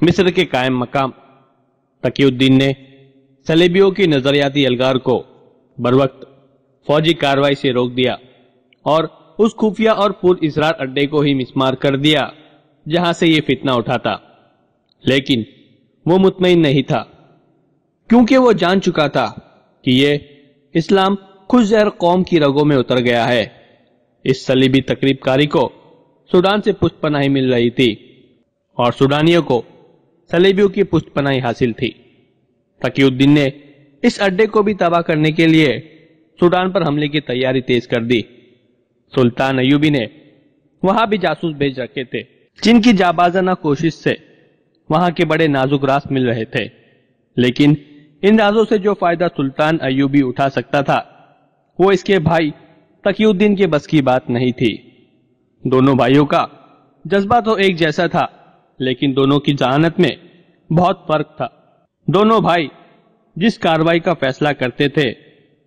مصر کے قائم مقام تقی الدین نے صلیبیوں کی نظریاتی الغار کو بروقت فوجی کارروائی سے روک دیا اور اس خفیہ اور پر اسرار اڈے کو ہی مسمار کر دیا جہاں سے یہ فتنہ اٹھا تھا۔ لیکن وہ مطمئن نہیں تھا، کیونکہ وہ جان چکا تھا کہ یہ اسلام خوش زہر قوم کی رگوں میں اتر گیا ہے۔ اس صلیبی تقریب کاری کو سوڈان سے پشت پناہی مل رہی تھی اور سوڈانیوں کو صلیبیوں کی پشت پناہی حاصل تھی۔ تقی الدین نے اس اڈے کو بھی تباہ کرنے کے لیے سوڈان پر حملے کی تیاری تیز کر دی۔ سلطان ایوبی نے وہاں بھی جاسوس بھیج رکھے تھے جن کی جابازانہ کوشش سے وہاں کے بڑے نازک راز مل رہے تھے، لیکن ان رازوں سے جو فائدہ سلطان ایوبی اٹھا سکتا تھا وہ اس کے بھائی تقی الدین کے بس کی بات نہیں تھی۔ دونوں بھائیوں کا جذبہ تو ایک جیسا تھا، لیکن دونوں کی ذہانت میں بہت فرق تھا۔ دونوں بھائی جس کارروائی کا فیصلہ کرتے تھے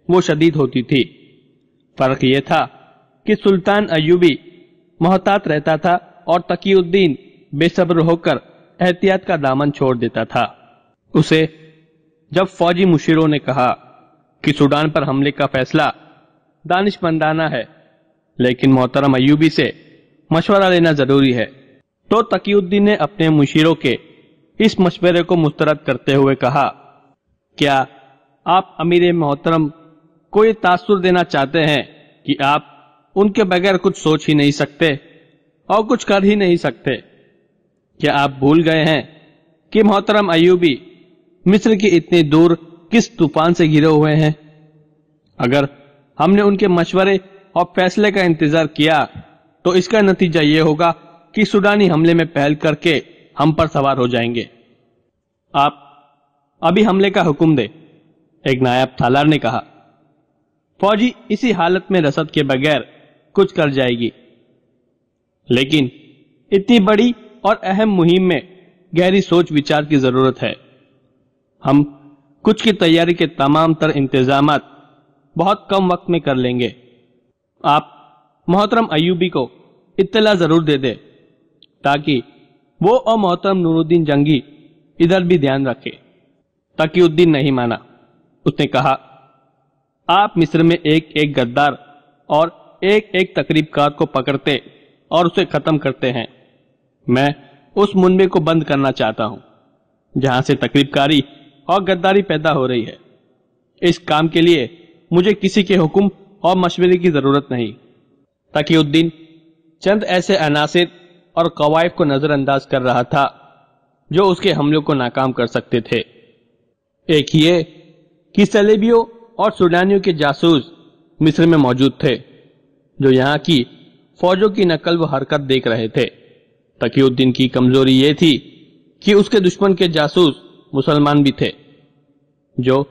وہ شدید ہوتی تھی۔ فرق یہ تھا کہ سلطان ایوبی محتاط رہتا تھا اور تقی الدین بے صبر ہو کر احتیاط کا دامن چھوڑ دیتا تھا۔ اسے جب فوجی مشیروں نے کہا کہ سوڈان پر حملے کا فیصلہ دانش مندانہ ہے لیکن محترم ایوبی سے مشورہ لینا ضروری ہے، تو تقی الدین نے اپنے مشیروں کے اس مشورے کو مسترد کرتے ہوئے کہا، کیا آپ امیر محترم کو یہ تاثر دینا چاہتے ہیں کہ آپ ان کے بغیر کچھ سوچ ہی نہیں سکتے اور کچھ کر ہی نہیں سکتے؟ کیا آپ بھول گئے ہیں کہ محترم ایوبی مصر کی اتنی دور کس طوفان سے گھرے ہوئے ہیں؟ اگر ہم نے ان کے مشورے اور فیصلے کا انتظار کیا تو اس کا نتیجہ یہ ہوگا کہ سوڈانی حملے میں پہل کر کے ہم پر سوار ہو جائیں گے۔ آپ ابھی حملے کا حکم دے، ایک نائب تالار نے کہا۔ فوجی اسی حالت میں رسد کے بغیر کچھ کر جائے گی، لیکن اتنی بڑی اور اہم مہم میں گہری سوچ وچار کی ضرورت ہے۔ ہم کچھ کی تیاری کے تمام تر انتظامات بہت کم وقت میں کر لیں گے۔ آپ محترم ایوبی کو اطلاع ضرور دے دے تاکہ وہ اور محترم نور الدین جنگی ادھر بھی دھیان رکھے۔ تقی الدین نہیں مانا۔ اس نے کہا، آپ مصر میں ایک ایک غدار اور ایک ایک تقریب کار کو پکڑتے اور اسے ختم کرتے ہیں۔ میں اس منبع کو بند کرنا چاہتا ہوں جہاں سے تقریب کاری اور غداری پیدا ہو رہی ہے۔ اس کام کے لیے مجھے کسی کے حکم اور مشورے کی ضرورت نہیں۔ تقی الدین چند ایسے عناصر اور قوائف کو نظر انداز کر رہا تھا جو اس کے حملوں کو ناکام کر سکتے تھے۔ ایک یہ کہ صلیبیوں اور سوڈانیوں کے جاسوس مصر میں موجود تھے جو یہاں کی فوجوں کی نقل و حرکت دیکھ رہے تھے۔ تقی الدین کی کمزوری یہ تھی کہ اس کے دشمن کے جاسوس مسلمان بھی تھے جو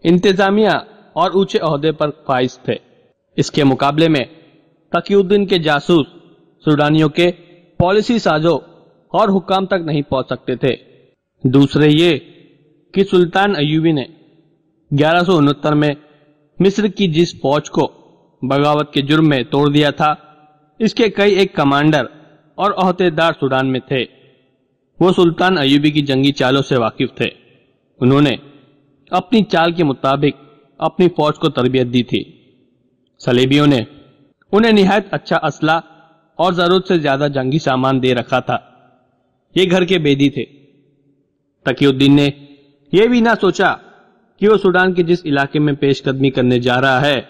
انتظامیہ اور اونچے عہدے پر فائز تھے۔ اس کے مقابلے میں تقی الدین کے جاسوس سوڈانیوں کے پالیسی سازوں اور حکام تک نہیں پہنچ سکتے تھے۔ دوسرے یہ کہ سلطان ایوبی نے 1169 میں مصر کی جس فوج کو بغاوت کے جرم میں توڑ دیا تھا، اس کے کئی ایک کمانڈر اور عہدیدار سوڈان میں تھے۔ وہ سلطان ایوبی کی جنگی چالوں سے واقف تھے۔ انہوں نے اپنی چال کے مطابق اپنی فوج کو تربیت دی تھی۔ صلیبیوں نے انہیں نہایت اچھا اسلحہ اور ضرورت سے زیادہ جنگی سامان دے رکھا تھا۔ یہ گھر کے بیدی تھے۔ تقی الدین نے یہ بھی نہ سوچا کہ وہ سوڈان کے جس علاقے میں پیش قدمی کرنے جا رہا ہے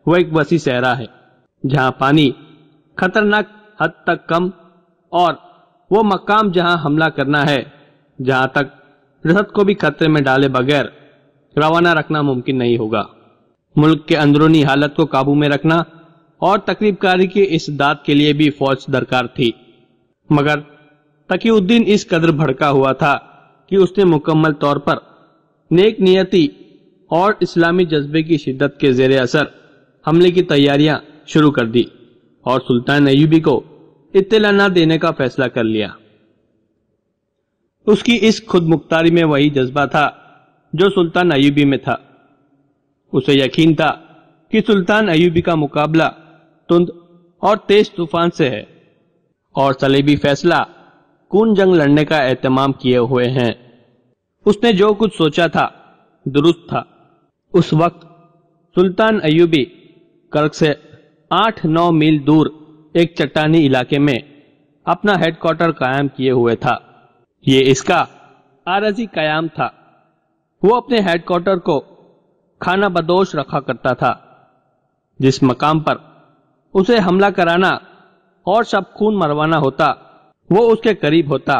وہ ایک وسیع صحرا ہے جہاں پانی خطرناک حد تک کم، اور وہ مقام جہاں حملہ کرنا ہے جہاں تک رسد کو بھی خطرے میں ڈالے بغیر روانہ رکھنا ممکن نہیں ہوگا۔ ملک کے اندرونی حالت کو قابو میں رکھنا اور تقریب کاری کی استعداد کے لیے بھی فوج درکار تھی، مگر تقی الدین اس قدر بھڑکا ہوا تھا کہ اس نے مکمل طور پر نیک نیتی اور اسلامی جذبے کی شدت کے زیر اثر حملے کی تیاریاں شروع کر دی اور سلطان ایوبی کو اطلاع نہ دینے کا فیصلہ کر لیا۔ اس کی اس خود مختاری میں وہی جذبہ تھا جو سلطان ایوبی میں تھا۔ اسے یقین تھا کہ سلطان ایوبی کا مقابلہ تند اور تیز طوفان سے ہے، اور صلیبی فیصلہ کون جنگ لڑنے کا اہتمام کیے ہوئے ہیں۔ اس نے جو کچھ سوچا تھا درست تھا۔ اس وقت سلطان ایوبی کرک سے 8-9 میل دور ایک چٹانی علاقے میں اپنا ہیڈ کوارٹر قائم کیے ہوئے تھا۔ یہ اس کا عارضی قیام تھا۔ وہ اپنے ہیڈ کوارٹر کو خانہ بدوش رکھا کرتا تھا، جس مقام پر اسے حملہ کرانا اور شب خون مروانا ہوتا وہ اس کے قریب ہوتا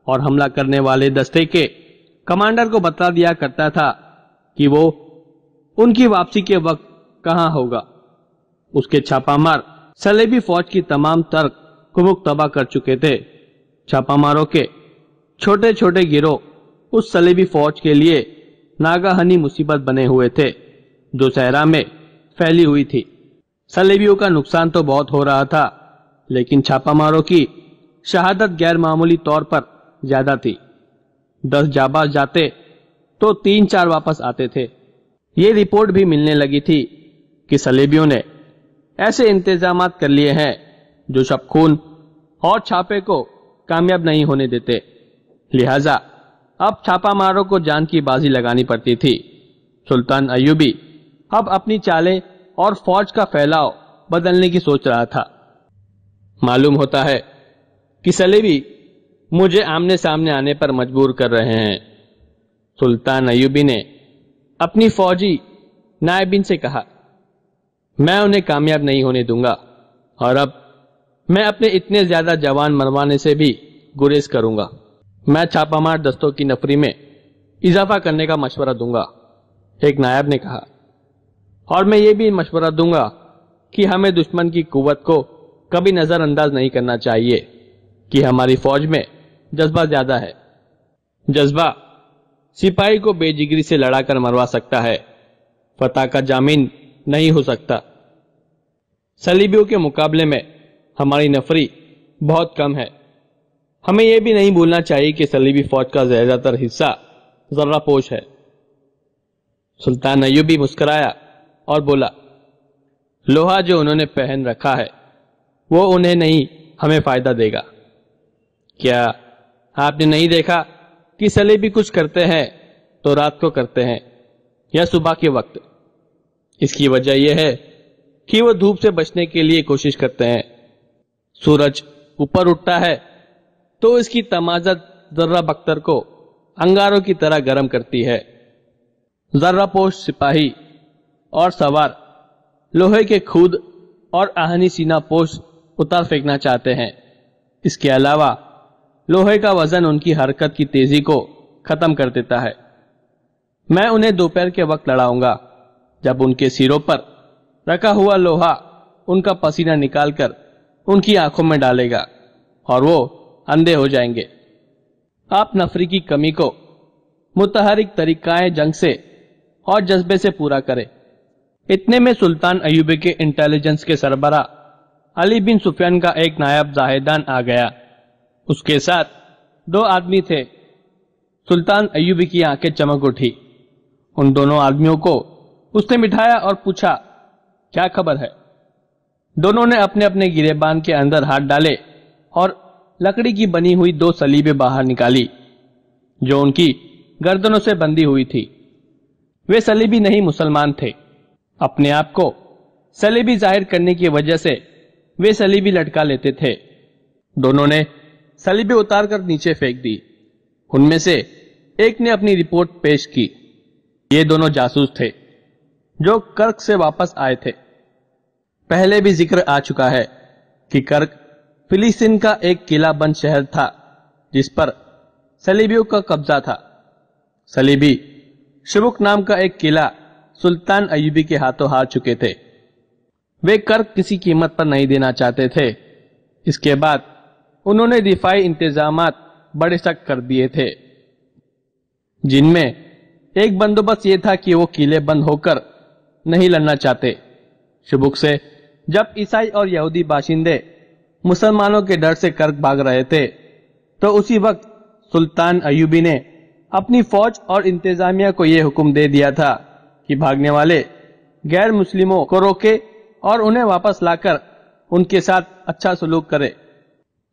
اور حملہ کرنے والے دستے کے کمانڈر کو بتا دیا کرتا تھا کہ وہ ان کی واپسی کے وقت کہاں ہوگا۔ اس کے چھاپا مار صلیبی فوج کی تمام ترک کمک تباہ کر چکے تھے۔ چھاپا ماروں کے چھوٹے چھوٹے گروہ اس صلیبی فوج کے لیے ناگہانی مصیبت بنے ہوئے تھے جو صحرا میں پھیلی ہوئی تھی۔ صلیبیوں کا نقصان تو بہت ہو رہا تھا، لیکن چھاپا ماروں کی شہادت غیر معمولی طور پر زیادہ تھی۔ 10 جاباز جاتے تو 3-4 واپس آتے تھے۔ یہ رپورٹ بھی ملنے لگی تھی کہ صلیبیوں نے ایسے انتظامات کر لیے ہیں جو شب خون اور چھاپے کو کامیاب نہیں ہونے دیتے، لہذا اب چھاپا ماروں کو جان کی بازی لگانی پڑتی تھی۔ سلطان ایوبی اب اپنی چالیں اور فوج کا پھیلاؤ بدلنے کی سوچ رہا تھا۔ معلوم ہوتا ہے کہ صلیبی مجھے آمنے سامنے آنے پر مجبور کر رہے ہیں۔ سلطان ایوبی نے اپنی فوجی نائبین سے کہا، میں انہیں کامیاب نہیں ہونے دوں گا، اور اب میں اپنے اتنے زیادہ جوان مروانے سے بھی گریز کروں گا۔ میں چھاپا مار دستوں کی نفری میں اضافہ کرنے کا مشورہ دوں گا، ایک نائب نے کہا، اور میں یہ بھی مشورہ دوں گا کہ ہمیں دشمن کی قوت کو کبھی نظر انداز نہیں کرنا چاہیے کہ ہماری فوج میں جذبہ زیادہ ہے۔ جذبہ سپاہی کو بے جگری سے لڑا کر مروا سکتا ہے، فتح کا ضامن نہیں ہو سکتا۔ صلیبیوں کے مقابلے میں ہماری نفری بہت کم ہے۔ ہمیں یہ بھی نہیں بھولنا چاہیے کہ صلیبی فوج کا زیادہ تر حصہ ذرہ پوش ہے۔ سلطان ایوبی مسکرایا اور بولا، لوہا جو انہوں نے پہن رکھا ہے وہ انہیں نہیں ہمیں فائدہ دے گا۔ کیا آپ نے نہیں دیکھا کہ صلیبی کچھ کرتے ہیں تو رات کو کرتے ہیں یا صبح کے وقت؟ اس کی وجہ یہ ہے کہ وہ دھوپ سے بچنے کے لیے کوشش کرتے ہیں۔ سورج اوپر اٹھتا ہے تو اس کی تمازت ذرہ بختر کو انگاروں کی طرح گرم کرتی ہے۔ ذرہ پوش سپاہی اور سوار لوہے کے خود اور آہنی سینہ پوش اتار پھینکنا چاہتے ہیں۔ اس کے علاوہ لوہے کا وزن ان کی حرکت کی تیزی کو ختم کر دیتا ہے۔ میں انہیں دوپہر کے وقت لڑاؤں گا، جب ان کے سروں پر رکھا ہوا لوہا ان کا پسینہ نکال کر ان کی آنکھوں میں ڈالے گا اور وہ اندھے ہو جائیں گے۔ آپ نفری کی کمی کو متحرک طریقہ جنگ سے اور جذبے سے پورا کریں۔ اتنے میں سلطان ایوبی کے انٹیلیجنس کے سربراہ علی بن سفیان کا ایک نائب زاہدان آ گیا۔ اس کے ساتھ 2 آدمی تھے۔ سلطان ایوبی کی آنکھیں چمک اٹھی۔ ان دونوں آدمیوں کو اس نے بٹھایا اور پوچھا، کیا خبر ہے؟ دونوں نے اپنے اپنے گریبان کے اندر ہاتھ ڈالے اور لکڑی کی بنی ہوئی 2 صلیبیں باہر نکالی جو ان کی گردنوں سے بندھی ہوئی تھی۔ وہ صلیبی نہیں مسلمان تھے۔ اپنے آپ کو صلیبی ظاہر کرنے کی وجہ سے وہ صلیبی لٹکا لیتے تھے۔ دونوں نے صلیبی اتار کر نیچے پھینک دی۔ ان میں سے ایک نے اپنی رپورٹ پیش کی۔ یہ دونوں جاسوس تھے جو کرک سے واپس آئے تھے۔ پہلے بھی ذکر آ چکا ہے کہ کرک فلسطین کا ایک قلعہ بند شہر تھا جس پر صلیبیوں کا قبضہ تھا۔ صلیبی شبک نام کا ایک قلعہ سلطان ایوبی کے ہاتھوں ہار چکے تھے۔ وہ کرک کسی قیمت پر نہیں دینا چاہتے تھے۔ اس کے بعد انہوں نے دفاعی انتظامات بڑے سخت کر دیے تھے، جن میں ایک بندوبست یہ تھا کہ وہ قلعے بند ہو کر نہیں لڑنا چاہتے۔ شبک سے جب عیسائی اور یہودی باشندے مسلمانوں کے ڈر سے کرک بھاگ رہے تھے تو اسی وقت سلطان ایوبی نے اپنی فوج اور انتظامیہ کو یہ حکم دے دیا تھا کہ بھاگنے والے غیر مسلموں کو روکے اور انہیں واپس لا کر ان کے ساتھ اچھا سلوک کرے۔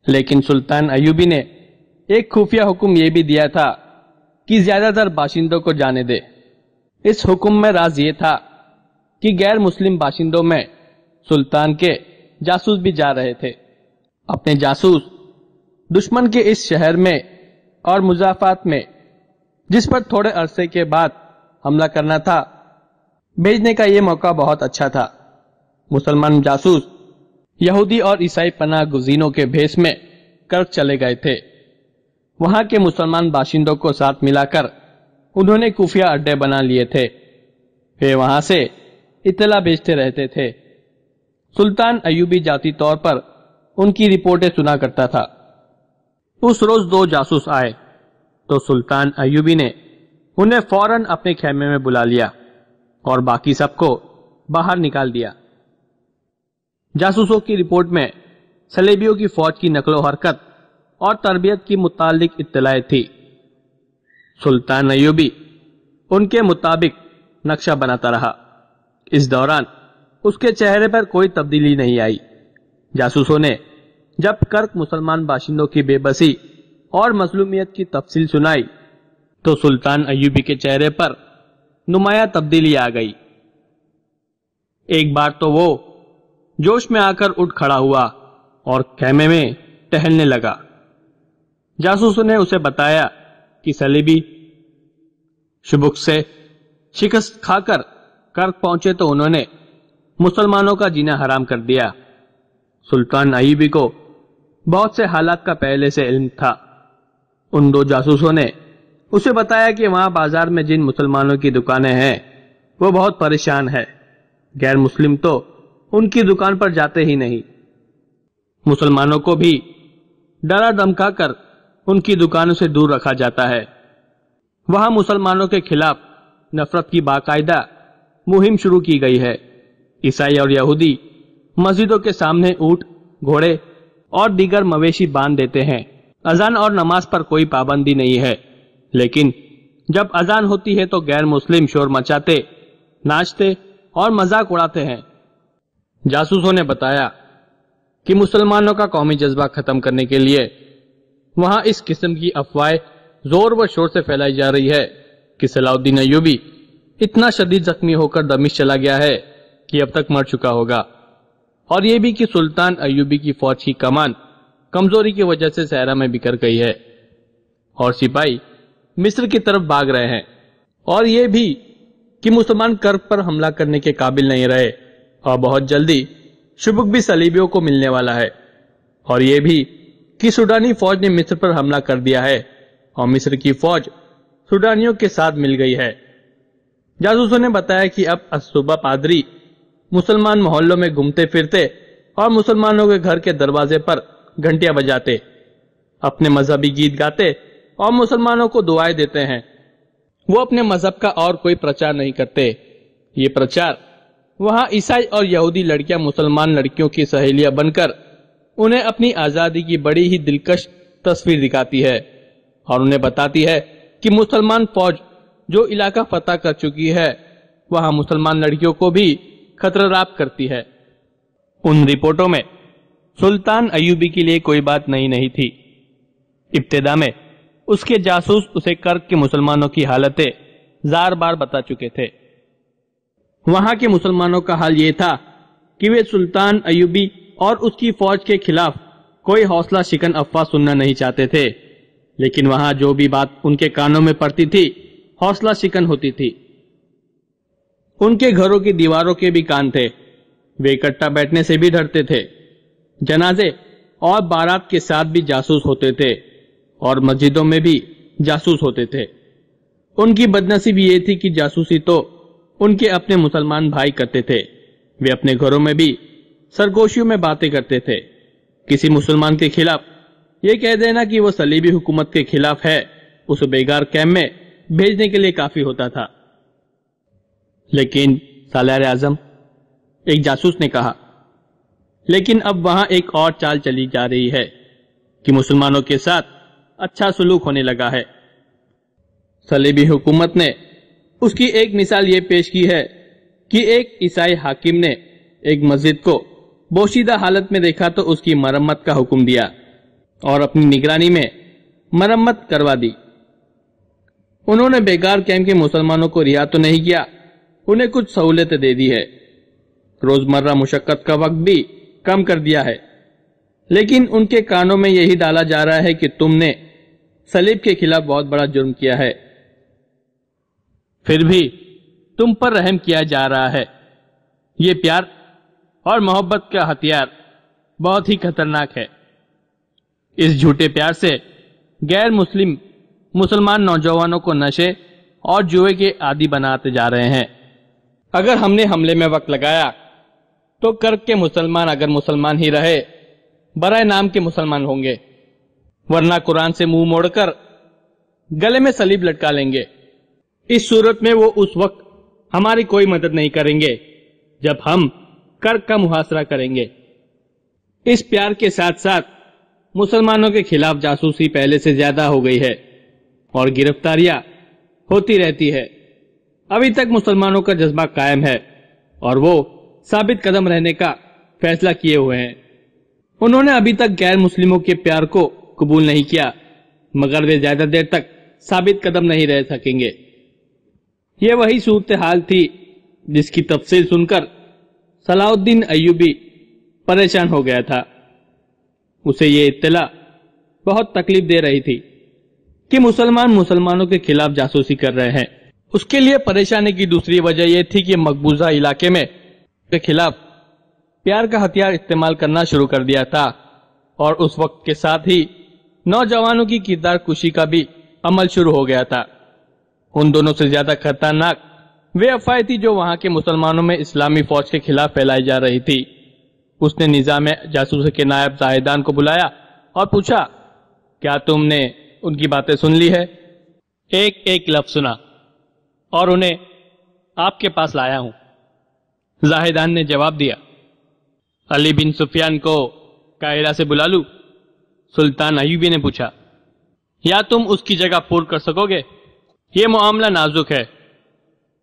لیکن سلطان ایوبی نے ایک خفیہ حکم یہ بھی دیا تھا کہ زیادہ تر باشندوں کو جانے دے۔ اس حکم میں راز یہ تھا کہ غیر مسلم باشندوں میں سلطان کے جاسوس بھی جا رہے تھے۔ اپنے جاسوس دشمن کے اس شہر میں اور مضافات میں، جس پر تھوڑے عرصے کے بعد حملہ کرنا تھا، بھیجنے کا یہ موقع بہت اچھا تھا۔ مسلمان جاسوس یہودی اور عیسائی پناہ گزینوں کے بھیس میں کرک چلے گئے تھے۔ وہاں کے مسلمان باشندوں کو ساتھ ملا کر انہوں نے خفیہ اڈے بنا لیے تھے۔ پھر وہاں سے اطلاع بھیجتے رہتے تھے۔ سلطان ایوبی ذاتی طور پر ان کی رپورٹیں سنا کرتا تھا۔ اس روز 2 جاسوس آئے تو سلطان ایوبی نے انہیں فوراً اپنے خیمے میں بلا لیا اور باقی سب کو باہر نکال دیا۔ جاسوسوں کی رپورٹ میں صلیبیوں کی فوج کی نقل و حرکت اور تربیت کی متعلق اطلاع تھی۔ سلطان ایوبی ان کے مطابق نقشہ بناتا رہا۔ اس دوران اس کے چہرے پر کوئی تبدیلی نہیں آئی۔ جاسوسوں نے جب کرک مسلمان باشندوں کی بے بسی اور مظلومیت کی تفصیل سنائی تو سلطان ایوبی کے چہرے پر نمایاں تبدیلی آ گئی۔ ایک بار تو وہ جوش میں آ کر اٹھ کھڑا ہوا اور خیمے میں ٹہلنے لگا۔ جاسوسوں نے اسے بتایا کہ صلیبی شبک سے شکست کھا کر کرک پہنچے تو انہوں نے مسلمانوں کا جینا حرام کر دیا۔ سلطان ایوبی کو بہت سے حالات کا پہلے سے علم تھا۔ ان 2 جاسوسوں نے اسے بتایا کہ وہاں بازار میں جن مسلمانوں کی دکانیں ہیں وہ بہت پریشان ہے۔ غیر مسلم تو ان کی دکان پر جاتے ہی نہیں۔ مسلمانوں کو بھی ڈرا دھمکا کر ان کی دکانوں سے دور رکھا جاتا ہے۔ وہاں مسلمانوں کے خلاف نفرت کی باقاعدہ مہم شروع کی گئی ہے۔ عیسائی اور یہودی مسجدوں کے سامنے اونٹ، گھوڑے اور دیگر مویشی باندھ دیتے ہیں۔ اذان اور نماز پر کوئی پابندی نہیں ہے، لیکن جب اذان ہوتی ہے تو غیر مسلم شور مچاتے، ناچتے اور مذاق اڑاتے ہیں۔ جاسوسوں نے بتایا کہ مسلمانوں کا قومی جذبہ ختم کرنے کے لیے وہاں اس قسم کی افواہیں زور و شور سے پھیلائی جا رہی ہے کہ صلاح الدین ایوبی اتنا شدید زخمی ہو کر دمشق چلا گیا ہے کہ اب تک مر چکا ہوگا، اور یہ بھی کہ سلطان ایوبی کی فوج کی کمان کمزوری کی وجہ سے صحرا میں بکھر گئی ہے اور سپاہی مصر کی طرف بھاگ رہے ہیں، اور یہ بھی کہ مسلمان کرب پر حملہ کرنے کے قابل نہیں رہے اور بہت جلدی شبک بھی صلیبیوں کو ملنے والا ہے، اور یہ بھی کہ سوڈانی فوج نے مصر پر حملہ کر دیا ہے اور مصر کی فوج سوڈانیوں کے ساتھ مل گئی ہے۔ جاسوسوں نے بتایا کہ اب صبح پادری مسلمان محلوں میں گھومتے پھرتے اور مسلمانوں کے گھر کے دروازے پر گھنٹیاں بجاتے، اپنے مذہبی گیت گاتے اور مسلمانوں کو دعائیں دیتے ہیں۔ وہ اپنے مذہب کا اور کوئی پرچار نہیں کرتے۔ یہ پرچار وہاں عیسائی اور یہودی لڑکیاں مسلمان لڑکیوں کی سہیلیاں بن کر انہیں اپنی آزادی کی بڑی ہی دلکش تصویر دکھاتی ہے اور انہیں بتاتی ہے کہ مسلمان فوج جو علاقہ فتح کر چکی ہے وہاں مسلمان لڑکیوں کو بھی خطرناک کرتی ہے۔ ان رپورٹوں میں سلطان ایوبی کے لیے کوئی بات نہیں تھی۔ ابتدا میں اس کے جاسوس اسے کرک کے مسلمانوں کی حالتیں زار بار بتا چکے تھے۔ وہاں کے مسلمانوں کا حال یہ تھا کہ وہ سلطان ایوبی اور اس کی فوج کے خلاف کوئی حوصلہ شکن افواہ سننا نہیں چاہتے تھے، لیکن وہاں جو بھی بات ان کے کانوں میں پڑتی تھی حوصلہ شکن ہوتی تھی۔ ان کے گھروں کی دیواروں کے بھی کان تھے، وہ اکٹھا بیٹھنے سے بھی ڈرتے تھے۔ جنازے اور بارات کے ساتھ بھی جاسوس ہوتے تھے اور مسجدوں میں بھی جاسوس ہوتے تھے۔ ان کی بدنصیبی یہ تھی کہ جاسوسی تو ان کے اپنے مسلمان بھائی کرتے تھے، وہ اپنے گھروں میں بھی سرگوشیوں میں باتیں کرتے تھے۔ کسی مسلمان کے خلاف یہ کہہ دینا کہ وہ صلیبی حکومت کے خلاف ہے اسے بیگار کیمپ میں بھیجنے کے لیے کافی ہوتا تھا۔ لیکن سالار اعظم، ایک جاسوس نے کہا، لیکن اب وہاں ایک اور چال چلی جا رہی ہے کہ مسلمانوں کے ساتھ اچھا سلوک ہونے لگا ہے۔ صلیبی حکومت نے اس کی ایک مثال یہ پیش کی ہے کہ ایک عیسائی حاکم نے ایک مسجد کو بوشیدہ حالت میں دیکھا تو اس کی مرمت کا حکم دیا اور اپنی نگرانی میں مرمت کروا دی۔ انہوں نے بیکار کیمپ کے مسلمانوں کو رہا تو نہیں کیا، انہیں کچھ سہولتیں دے دی ہے، روزمرہ مشقت کا وقت بھی کم کر دیا ہے، لیکن ان کے کانوں میں یہی ڈالا جا رہا ہے کہ تم نے صلیب کے خلاف بہت بڑا جرم کیا ہے، پھر بھی تم پر رحم کیا جا رہا ہے۔ یہ پیار اور محبت کا ہتھیار بہت ہی خطرناک ہے۔ اس جھوٹے پیار سے غیر مسلمان نوجوانوں کو نشے اور جوئے کے عادی بناتے جا رہے ہیں۔ اگر ہم نے حملے میں وقت لگایا تو کرک کے مسلمان اگر مسلمان ہی رہے برائے نام کے مسلمان ہوں گے، ورنہ قرآن سے منہ موڑ کر گلے میں صلیب لٹکا لیں گے۔ اس صورت میں وہ اس وقت ہماری کوئی مدد نہیں کریں گے جب ہم کرک کا محاصرہ کریں گے۔ اس پیار کے ساتھ ساتھ مسلمانوں کے خلاف جاسوسی پہلے سے زیادہ ہو گئی ہے اور گرفتاریاں ہوتی رہتی ہے۔ ابھی تک مسلمانوں کا جذبہ قائم ہے اور وہ ثابت قدم رہنے کا فیصلہ کیے ہوئے ہیں۔ انہوں نے ابھی تک غیر مسلموں کے پیار کو قبول نہیں کیا، مگر وہ زیادہ دیر تک ثابت قدم نہیں رہ سکیں گے۔ یہ وہی صورتحال تھی جس کی تفصیل سن کر صلاح الدین ایوبی پریشان ہو گیا تھا۔ اسے یہ اطلاع بہت تکلیف دے رہی تھی کہ مسلمانوں کے خلاف جاسوسی کر رہے ہیں۔ اس کے لیے پریشانی کی دوسری وجہ یہ تھی کہ مقبوضہ علاقے میں کے خلاف پیار کا ہتھیار استعمال کرنا شروع کر دیا تھا، اور اس وقت کے ساتھ ہی نوجوانوں کی کردار کشی کا بھی عمل شروع ہو گیا تھا۔ ان دونوں سے زیادہ خطرناک وہ افواہیں تھی جو وہاں کے مسلمانوں میں اسلامی فوج کے خلاف پھیلائی جا رہی تھی۔ اس نے نظام جاسوس کے نائب زاہدان کو بلایا اور پوچھا، کیا تم نے ان کی باتیں سن لی ہے؟ ایک ایک لفظ سنا اور انہیں آپ کے پاس لایا ہوں، زاہدان نے جواب دیا۔ علی بن سفیان کو قاہرہ سے بلا لوں؟ سلطان ایوبی نے پوچھا۔ یا تم اس کی جگہ پور کر سکو گے؟ یہ معاملہ نازک ہے،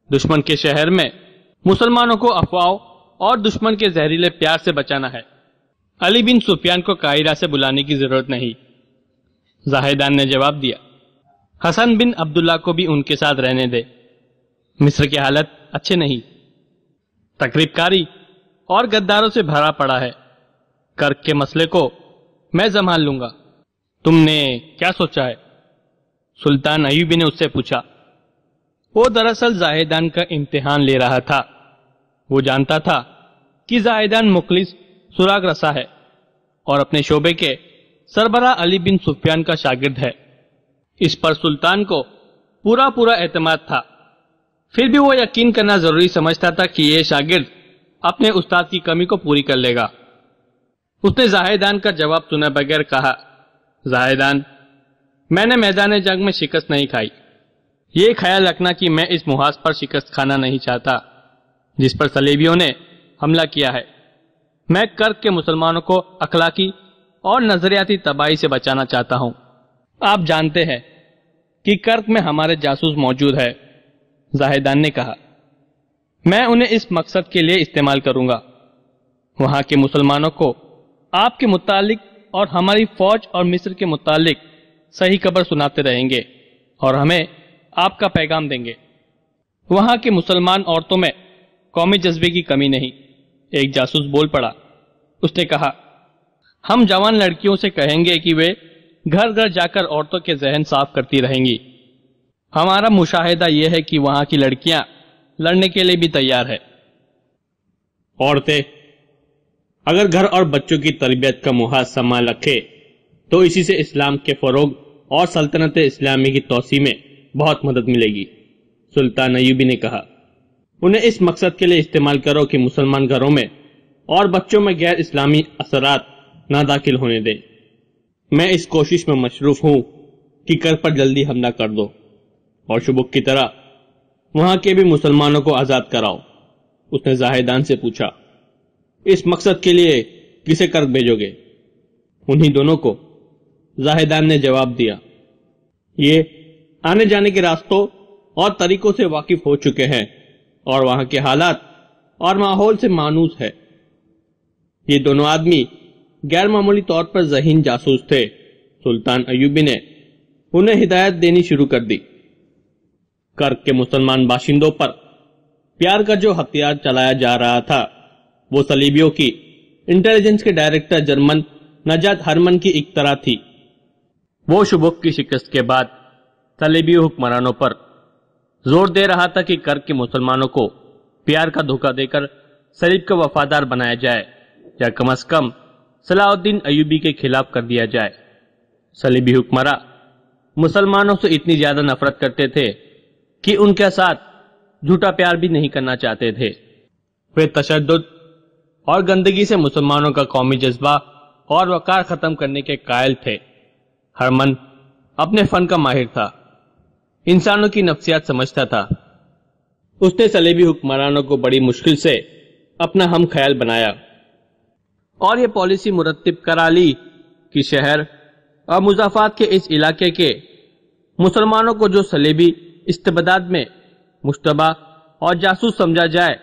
دشمن کے شہر میں مسلمانوں کو افواہوں اور دشمن کے زہریلے پیار سے بچانا ہے۔ علی بن سفیان کو قاہرہ سے بلانے کی ضرورت نہیں، زاہدان نے جواب دیا۔ حسن بن عبداللہ کو بھی ان کے ساتھ رہنے دے، مصر کی حالت اچھے نہیں، تقریب کاری اور غداروں سے بھرا پڑا ہے۔ کرک کے مسئلے کو میں سنبھال لوں گا، تم نے کیا سوچا ہے؟ سلطان ایوبی نے اس سے پوچھا۔ وہ دراصل زاہدان کا امتحان لے رہا تھا۔ وہ جانتا تھا کہ زاہدان مخلص سراغ رسا ہے اور اپنے شعبے کے سربراہ علی بن سفیان کا شاگرد ہے۔ اس پر سلطان کو پورا اعتماد تھا، پھر بھی وہ یقین کرنا ضروری سمجھتا تھا کہ یہ شاگرد اپنے استاد کی کمی کو پوری کر لے گا۔ اس نے زاہدان کا جواب سنے بغیر کہا، زاہدان، میں نے میدان جنگ میں شکست نہیں کھائی، یہ خیال رکھنا کہ میں اس محاذ پر شکست کھانا نہیں چاہتا جس پر صلیبیوں نے حملہ کیا ہے۔ میں کرک کے مسلمانوں کو اخلاقی اور نظریاتی تباہی سے بچانا چاہتا ہوں۔ آپ جانتے ہیں کہ کرک میں ہمارے جاسوس موجود ہے، زاہدان نے کہا۔ میں انہیں اس مقصد کے لیے استعمال کروں گا۔ وہاں کے مسلمانوں کو آپ کے متعلق اور ہماری فوج اور مصر کے متعلق صحیح خبر سناتے رہیں گے اور ہمیں آپ کا پیغام دیں گے۔ وہاں کے مسلمان عورتوں میں قومی جذبے کی کمی نہیں، ایک جاسوس بول پڑا۔ اس نے کہا، ہم جوان لڑکیوں سے کہیں گے کہ وہ گھر گھر جا کر عورتوں کے ذہن صاف کرتی رہیں گی۔ ہمارا مشاہدہ یہ ہے کہ وہاں کی لڑکیاں لڑنے کے لیے بھی تیار ہے۔ عورتیں اگر گھر اور بچوں کی تربیت کا محاذ سنبھال رکھے تو اسی سے اسلام کے فروغ اور سلطنت اسلامی کی توسیع میں بہت مدد ملے گی، سلطان ایوبی نے کہا۔ انہیں اس مقصد کے لیے استعمال کرو کہ مسلمان گھروں میں اور بچوں میں غیر اسلامی اثرات نہ داخل ہونے دیں۔ میں اس کوشش میں مصروف ہوں کہ کرک پر جلدی حملہ کر دو اور شبک کی طرح وہاں کے بھی مسلمانوں کو آزاد کراؤ۔ اس نے زاہدان سے پوچھا، اس مقصد کے لیے کسے کرک بھیجو گے؟ انہی دونوں کو، زاہدان نے جواب دیا۔ یہ آنے جانے کے راستوں اور طریقوں سے واقف ہو چکے ہیں اور وہاں کے حالات اور ماحول سے مانوس ہے۔ یہ دونوں آدمی غیر معمولی طور پر ذہین جاسوس تھے، سلطان ایوبی نے انہیں ہدایت دینی شروع کر دی۔ کرک کے مسلمان باشندوں پر پیار کا جو ہتھیار چلایا جا رہا تھا وہ صلیبیوں کی انٹیلیجنس کے ڈائریکٹر جرمن نجات ہرمن کی اختراع تھی۔ وہ شبوک کی شکست کے بعد صلیبی حکمرانوں پر زور دے رہا تھا کہ کرک کے مسلمانوں کو پیار کا دھوکہ دے کر صلیب کا وفادار بنایا جائے یا کم از کم صلاح الدین ایوبی کے خلاف کر دیا جائے۔ صلیبی حکمراں مسلمانوں سے اتنی زیادہ نفرت کرتے تھے کہ ان کے ساتھ جھوٹا پیار بھی نہیں کرنا چاہتے تھے۔ وہ تشدد اور گندگی سے مسلمانوں کا قومی جذبہ اور وقار ختم کرنے کے قائل تھے۔ ہرمن اپنے فن کا ماہر تھا، انسانوں کی نفسیات سمجھتا تھا۔ اس نے صلیبی حکمرانوں کو بڑی مشکل سے اپنا ہم خیال بنایا اور یہ پالیسی مرتب کرا لی کہ شہر اور مضافات کے اس علاقے کے مسلمانوں کو جو صلیبی استبداد میں مشتبہ اور جاسوس سمجھا جائے،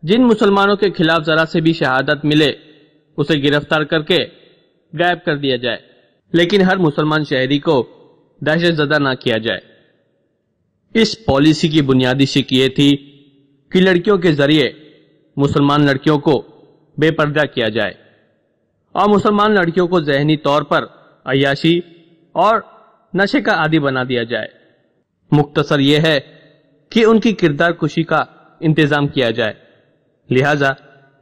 جن مسلمانوں کے خلاف ذرا سے بھی شہادت ملے اسے گرفتار کر کے غائب کر دیا جائے، لیکن ہر مسلمان شہری کو دہشت زدہ نہ کیا جائے۔ اس پالیسی کی بنیادی شک یہ تھی کہ لڑکیوں کے ذریعے مسلمان لڑکیوں کو بے پردہ کیا جائے اور مسلمان لڑکیوں کو ذہنی طور پر عیاشی اور نشے کا عادی بنا دیا جائے۔ مختصر یہ ہے کہ ان کی کردار کشی کا انتظام کیا جائے، لہذا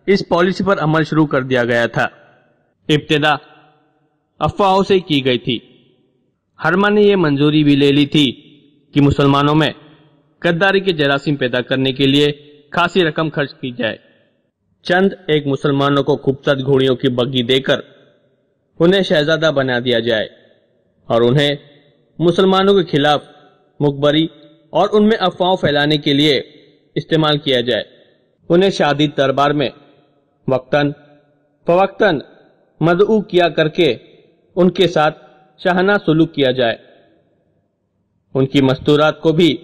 اس پالیسی پر عمل شروع کر دیا گیا تھا۔ ابتدا افواہوں سے کی گئی تھی۔ ہرمن نے یہ منظوری بھی لے لی تھی کہ مسلمانوں میں غداری کے جراثیم پیدا کرنے کے لیے خاصی رقم خرچ کی جائے۔ چند ایک مسلمانوں کو خوبصورت گھوڑیوں کی بگی دے کر انہیں شہزادہ بنا دیا جائے اور انہیں مسلمانوں کے خلاف مخبری اور ان میں افواہوں پھیلانے کے لیے استعمال کیا جائے۔ انہیں شادی دربار میں وقتاً فوقتاً مدعو کیا کر کے ان کے ساتھ شاہانہ سلوک کیا جائے۔ ان کی مستورات کو بھی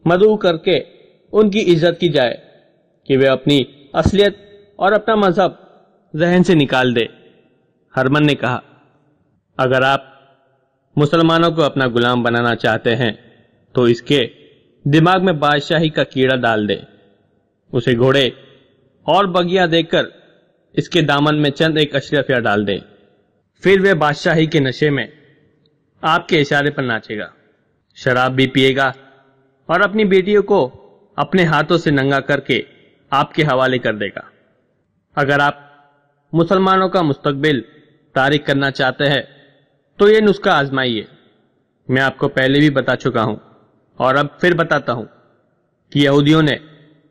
مدعو کر کے ان کی عزت کی جائے کہ وہ اپنی اصلیت اور اپنا مذہب ذہن سے نکال دے۔ ہرمن نے کہا، اگر آپ مسلمانوں کو اپنا غلام بنانا چاہتے ہیں تو اس کے دماغ میں بادشاہی کا کیڑا ڈال دے، اسے گھوڑے اور بگیاں دے کر اس کے دامن میں چند ایک اشرفیاں ڈال دے، پھر وہ بادشاہی کے نشے میں آپ کے اشارے پر ناچے گا، شراب بھی پیے گا اور اپنی بیٹیوں کو اپنے ہاتھوں سے ننگا کر کے آپ کے حوالے کر دے گا۔ اگر آپ مسلمانوں کا مستقبل تاریک کرنا چاہتے ہیں تو یہ نسخہ آزمائیے۔ میں آپ کو پہلے بھی بتا چکا ہوں اور اب پھر بتاتا ہوں کہ یہودیوں نے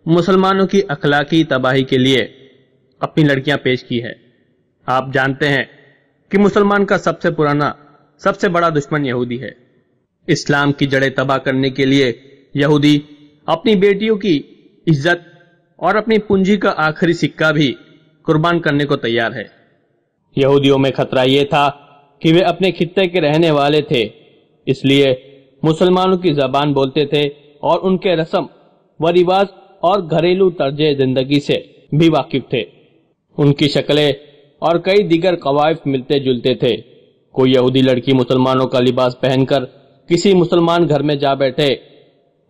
مسلمانوں کی اخلاقی تباہی کے لیے اپنی لڑکیاں پیش کی ہے۔ آپ جانتے ہیں کہ مسلمان کا سب سے پرانا سب سے بڑا دشمن یہودی ہے۔ اسلام کی جڑیں تباہ کرنے کے لیے یہودی اپنی بیٹیوں کی عزت اور اپنی پونجی کا آخری سکہ بھی قربان کرنے کو تیار ہے۔ یہودیوں میں خطرہ یہ تھا کہ وہ اپنے خطے کے رہنے والے تھے، اس لیے مسلمانوں کی زبان بولتے تھے اور ان کے رسم و رواج اور گھریلو طرز زندگی سے بھی واقف تھے۔ ان کی شکلیں اور کئی دیگر قوائف ملتے جلتے تھے۔ کوئی یہودی لڑکی مسلمانوں کا لباس پہن کر کسی مسلمان گھر میں جا بیٹھے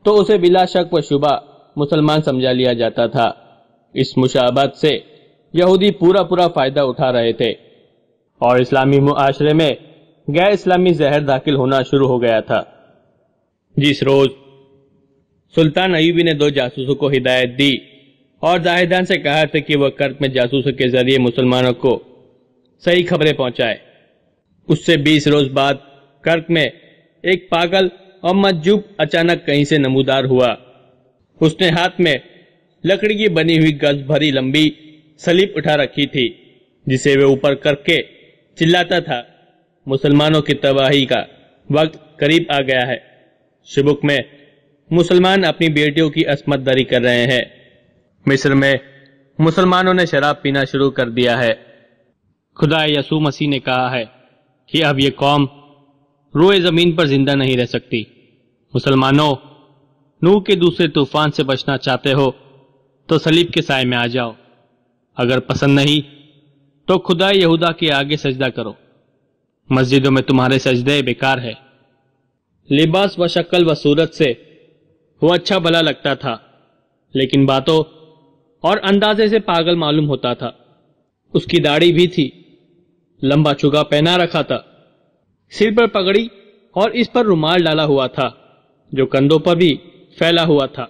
تو اسے بلا شک و شبہ مسلمان سمجھا لیا جاتا تھا۔ اس مشابہت سے یہودی پورا فائدہ اٹھا رہے تھے اور اسلامی معاشرے میں غیر اسلامی زہر داخل ہونا شروع ہو گیا تھا۔ جس روز سلطان ایوبی نے 2 جاسوسوں کو ہدایت دی اور زاہدان سے کہا تھا کہ وہ کرک میں جاسوسوں کے ذریعے مسلمانوں کو صحیح خبریں پہنچائے، اس سے 20 روز بعد کرک میں ایک پاگل اور مجذوب اچانک کہیں سے نمودار ہوا۔ اس نے ہاتھ میں لکڑی کی بنی ہوئی گز بھری لمبی سلیب اٹھا رکھی تھی، جسے وہ اوپر کر کے چلاتا تھا، مسلمانوں کی تباہی کا وقت قریب آ گیا ہے۔ شبک میں مسلمان اپنی بیٹیوں کی عصمت دری کر رہے ہیں۔ مصر میں مسلمانوں نے شراب پینا شروع کر دیا ہے۔ خدا یسوع مسیح نے کہا ہے کہ اب یہ قوم روئے زمین پر زندہ نہیں رہ سکتی۔ مسلمانوں، نوح کے دوسرے طوفان سے بچنا چاہتے ہو تو صلیب کے سائے میں آ جاؤ، اگر پسند نہیں تو خدا یہودا کے آگے سجدہ کرو، مسجدوں میں تمہارے سجدے بیکار ہے۔ لباس و شکل و صورت سے وہ اچھا بھلا لگتا تھا، لیکن باتوں اور اندازے سے پاگل معلوم ہوتا تھا۔ اس کی داڑھی بھی تھی، لمبا چگا پہنا رکھا تھا، سر پر پگڑی اور اس پر رومال ڈالا ہوا تھا جو کندھوں پر بھی پھیلا ہوا تھا۔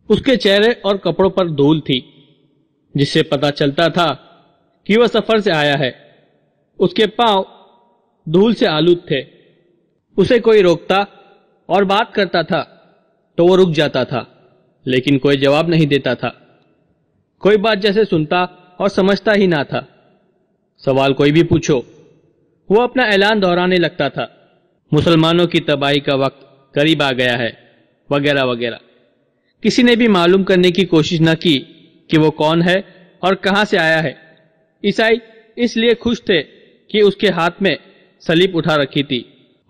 اس کے چہرے اور کپڑوں پر دھول تھی جس سے پتہ چلتا تھا کہ وہ سفر سے آیا ہے۔ اس کے پاؤں دھول سے آلود تھے۔ اسے کوئی روکتا اور بات کرتا تھا تو وہ رک جاتا تھا، لیکن کوئی جواب نہیں دیتا تھا۔ کوئی بات جیسے سنتا اور سمجھتا ہی نہ تھا۔ سوال کوئی بھی پوچھو وہ اپنا اعلان دہرانے لگتا تھا، مسلمانوں کی تباہی کا وقت قریب آ گیا ہے وغیرہ وغیرہ۔ کسی نے بھی معلوم کرنے کی کوشش نہ کی کہ وہ کون ہے اور کہاں سے آیا ہے۔ عیسائی اس لیے خوش تھے کہ اس کے ہاتھ میں صلیب اٹھا رکھی تھی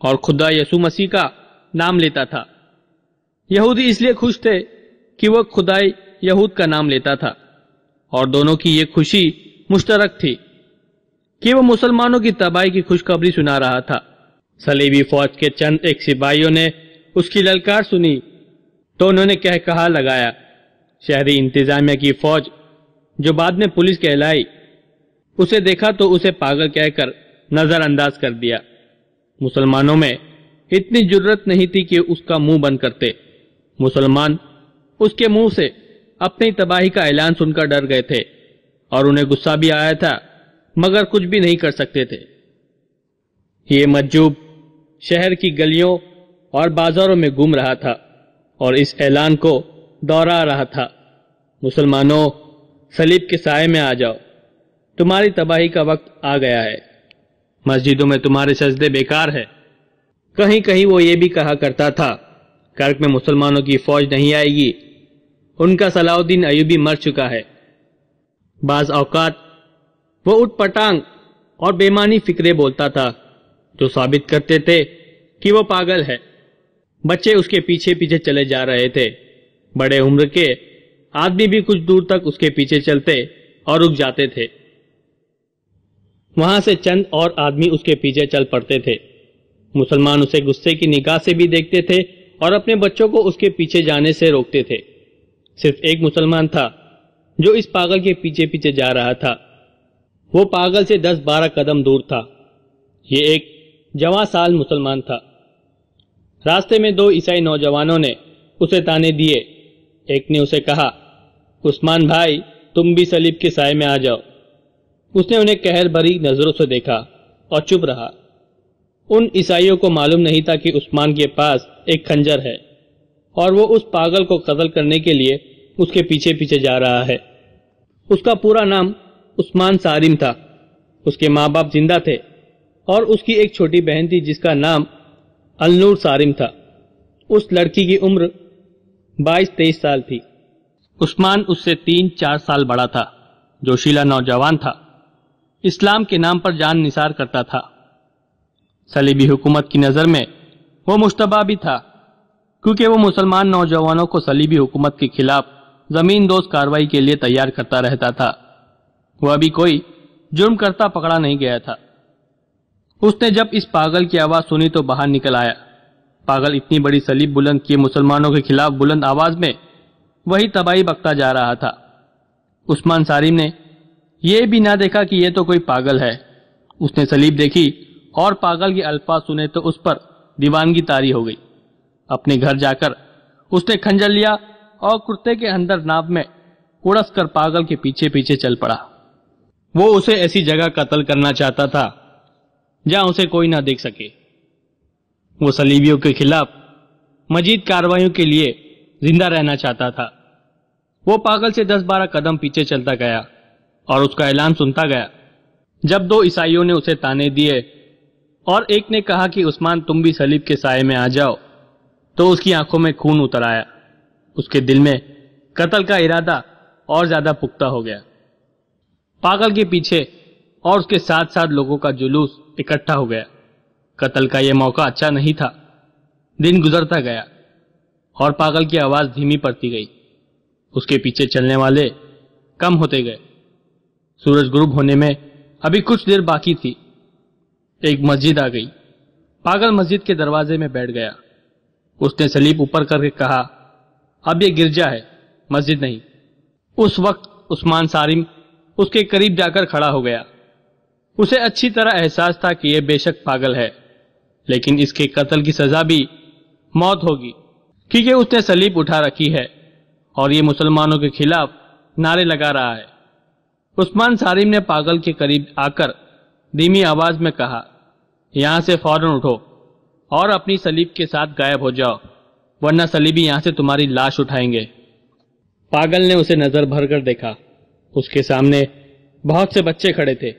اور خدا یسوع مسیح کا نام لیتا تھا۔ یہودی اس لیے خوش تھے کہ وہ خدائے یہود کا نام لیتا تھا، اور دونوں کی یہ خوشی مشترک تھی کہ وہ مسلمانوں کی تباہی کی خوشخبری سنا رہا تھا۔ صلیبی فوج کے چند ایک سپاہیوں نے اس کی للکار سنی تو انہوں نے کہا لگایا۔ شہری انتظامیہ کی فوج جو بعد میں پولیس کہلائی، اسے دیکھا تو اسے پاگل کہہ کر نظر انداز کر دیا۔ مسلمانوں میں اتنی جرت نہیں تھی کہ اس کا منہ بند کرتے۔ مسلمان اس کے منہ سے اپنی تباہی کا اعلان سن کر ڈر گئے تھے، اور انہیں غصہ بھی آیا تھا مگر کچھ بھی نہیں کر سکتے تھے۔ یہ مجذوب شہر کی گلیوں اور بازاروں میں گھوم رہا تھا اور اس اعلان کو دوہرا رہا تھا، مسلمانوں صلیب کے سائے میں آ جاؤ، تمہاری تباہی کا وقت آ گیا ہے، مسجدوں میں تمہارے سجدے بیکار ہے۔ کہیں کہیں وہ یہ بھی کہا کرتا تھا کرک میں مسلمانوں کی فوج نہیں آئے گی، ان کا صلاح الدین ایوبی مر چکا ہے۔ بعض اوقات وہ اٹھ پٹانگ اور بےمانی فکرے بولتا تھا جو ثابت کرتے تھے کہ وہ پاگل ہے۔ بچے اس کے پیچھے پیچھے چلے جا رہے تھے، بڑے عمر کے آدمی بھی کچھ دور تک اس کے پیچھے چلتے اور رک جاتے تھے۔ وہاں سے چند اور آدمی اس کے پیچھے چل پڑتے تھے۔ مسلمان اسے غصے کی نگاہ سے بھی دیکھتے تھے اور اپنے بچوں کو اس کے پیچھے جانے سے روکتے تھے۔ صرف ایک مسلمان تھا جو اس پاگل کے پیچھے پیچھے جا رہا تھا۔ وہ پاگل سے 10-12 قدم دور تھا۔ یہ ایک جوان سال مسلمان تھا۔ راستے میں 2 عیسائی نوجوانوں نے اسے تانے دیے۔ ایک نے اسے کہا، عثمان بھائی تم بھی صلیب کے سائے میں آ جاؤ۔ اس نے انہیں قہر بھری نظروں سے دیکھا اور چپ رہا۔ ان عیسائیوں کو معلوم نہیں تھا کہ عثمان کے پاس ایک خنجر ہے اور وہ اس پاگل کو قتل کرنے کے لیے اس کے پیچھے پیچھے جا رہا ہے۔ اس کا پورا نام عثمان سارم تھا۔ اس کے ماں باپ زندہ تھے اور اس کی ایک چھوٹی بہن تھی جس کا نام النور سارم تھا۔ اس لڑکی کی عمر 22-23 سال تھی۔ عثمان اس سے 3-4 سال بڑا تھا، جوشیلا نوجوان تھا، اسلام کے نام پر جان نثار کرتا تھا۔ صلیبی حکومت کی نظر میں وہ مشتبہ بھی تھا، کیونکہ وہ مسلمان نوجوانوں کو صلیبی حکومت کے خلاف زمین دوز کارروائی کے لیے تیار کرتا رہتا تھا۔ وہ ابھی کوئی جرم کرتا پکڑا نہیں گیا تھا۔ اس نے جب اس پاگل کی آواز سنی تو باہر نکل آیا۔ پاگل اتنی بڑی صلیب بلند کیے مسلمانوں کے خلاف بلند آواز میں وہی تباہی بکتا جا رہا تھا۔ عثمان سارم نے یہ بھی نہ دیکھا کہ یہ تو کوئی پاگل ہے۔ اس نے صلیب دیکھی اور پاگل کے الفاظ سنے تو اس پر دیوانگی طاری ہو گئی۔ اپنے گھر جا کر اس نے خنجر لیا اور کرتے کے اندر ناپ میں اڑس کر پاگل کے پیچھے پیچھے چل پڑا۔ وہ اسے ایسی جگہ قتل کرنا چاہتا تھا جہاں اسے کوئی نہ دیکھ سکے۔ وہ صلیبیوں کے خلاف مزید کارروائیوں کے لیے زندہ رہنا چاہتا تھا۔ وہ پاگل سے 10-12 قدم پیچھے چلتا گیا اور اس کا اعلان سنتا گیا۔ جب 2 عیسائیوں نے اسے تانے دیے اور ایک نے کہا کہ عثمان تم بھی صلیب کے سائے میں آ جاؤ، تو اس کی آنکھوں میں خون اتر آیا۔ اس کے دل میں قتل کا ارادہ اور زیادہ پختہ ہو گیا۔ پاگل کے پیچھے اور اس کے ساتھ ساتھ لوگوں کا جلوس اکٹھا ہو گیا۔ قتل کا یہ موقع اچھا نہیں تھا۔ دن گزرتا گیا اور پاگل کی آواز دھیمی پڑتی گئی۔ اس کے پیچھے چلنے والے کم ہوتے گئے۔ سورج غروب ہونے میں ابھی کچھ دیر باقی تھی۔ ایک مسجد آ گئی۔ پاگل مسجد کے دروازے میں بیٹھ گیا۔ اس نے سلیب اوپر کر کے کہا، اب یہ گرجا ہے، مسجد نہیں۔ اس وقت عثمان صارم اس کے قریب جا کر کھڑا ہو گیا۔ اسے اچھی طرح احساس تھا کہ یہ بے شک پاگل ہے، لیکن اس کے قتل کی سزا بھی موت ہوگی، کیونکہ اس نے سلیب اٹھا رکھی ہے اور یہ مسلمانوں کے خلاف نعرے لگا رہا ہے۔ عثمان صارم نے پاگل کے قریب آ کر دھیمی آواز میں کہا، یہاں سے فوراً اٹھو اور اپنی سلیب کے ساتھ غائب ہو جاؤ، ورنہ سلیبی یہاں سے تمہاری لاش اٹھائیں گے۔ پاگل نے اسے نظر بھر کر دیکھا۔ اس کے سامنے بہت سے بچے کھڑے تھے۔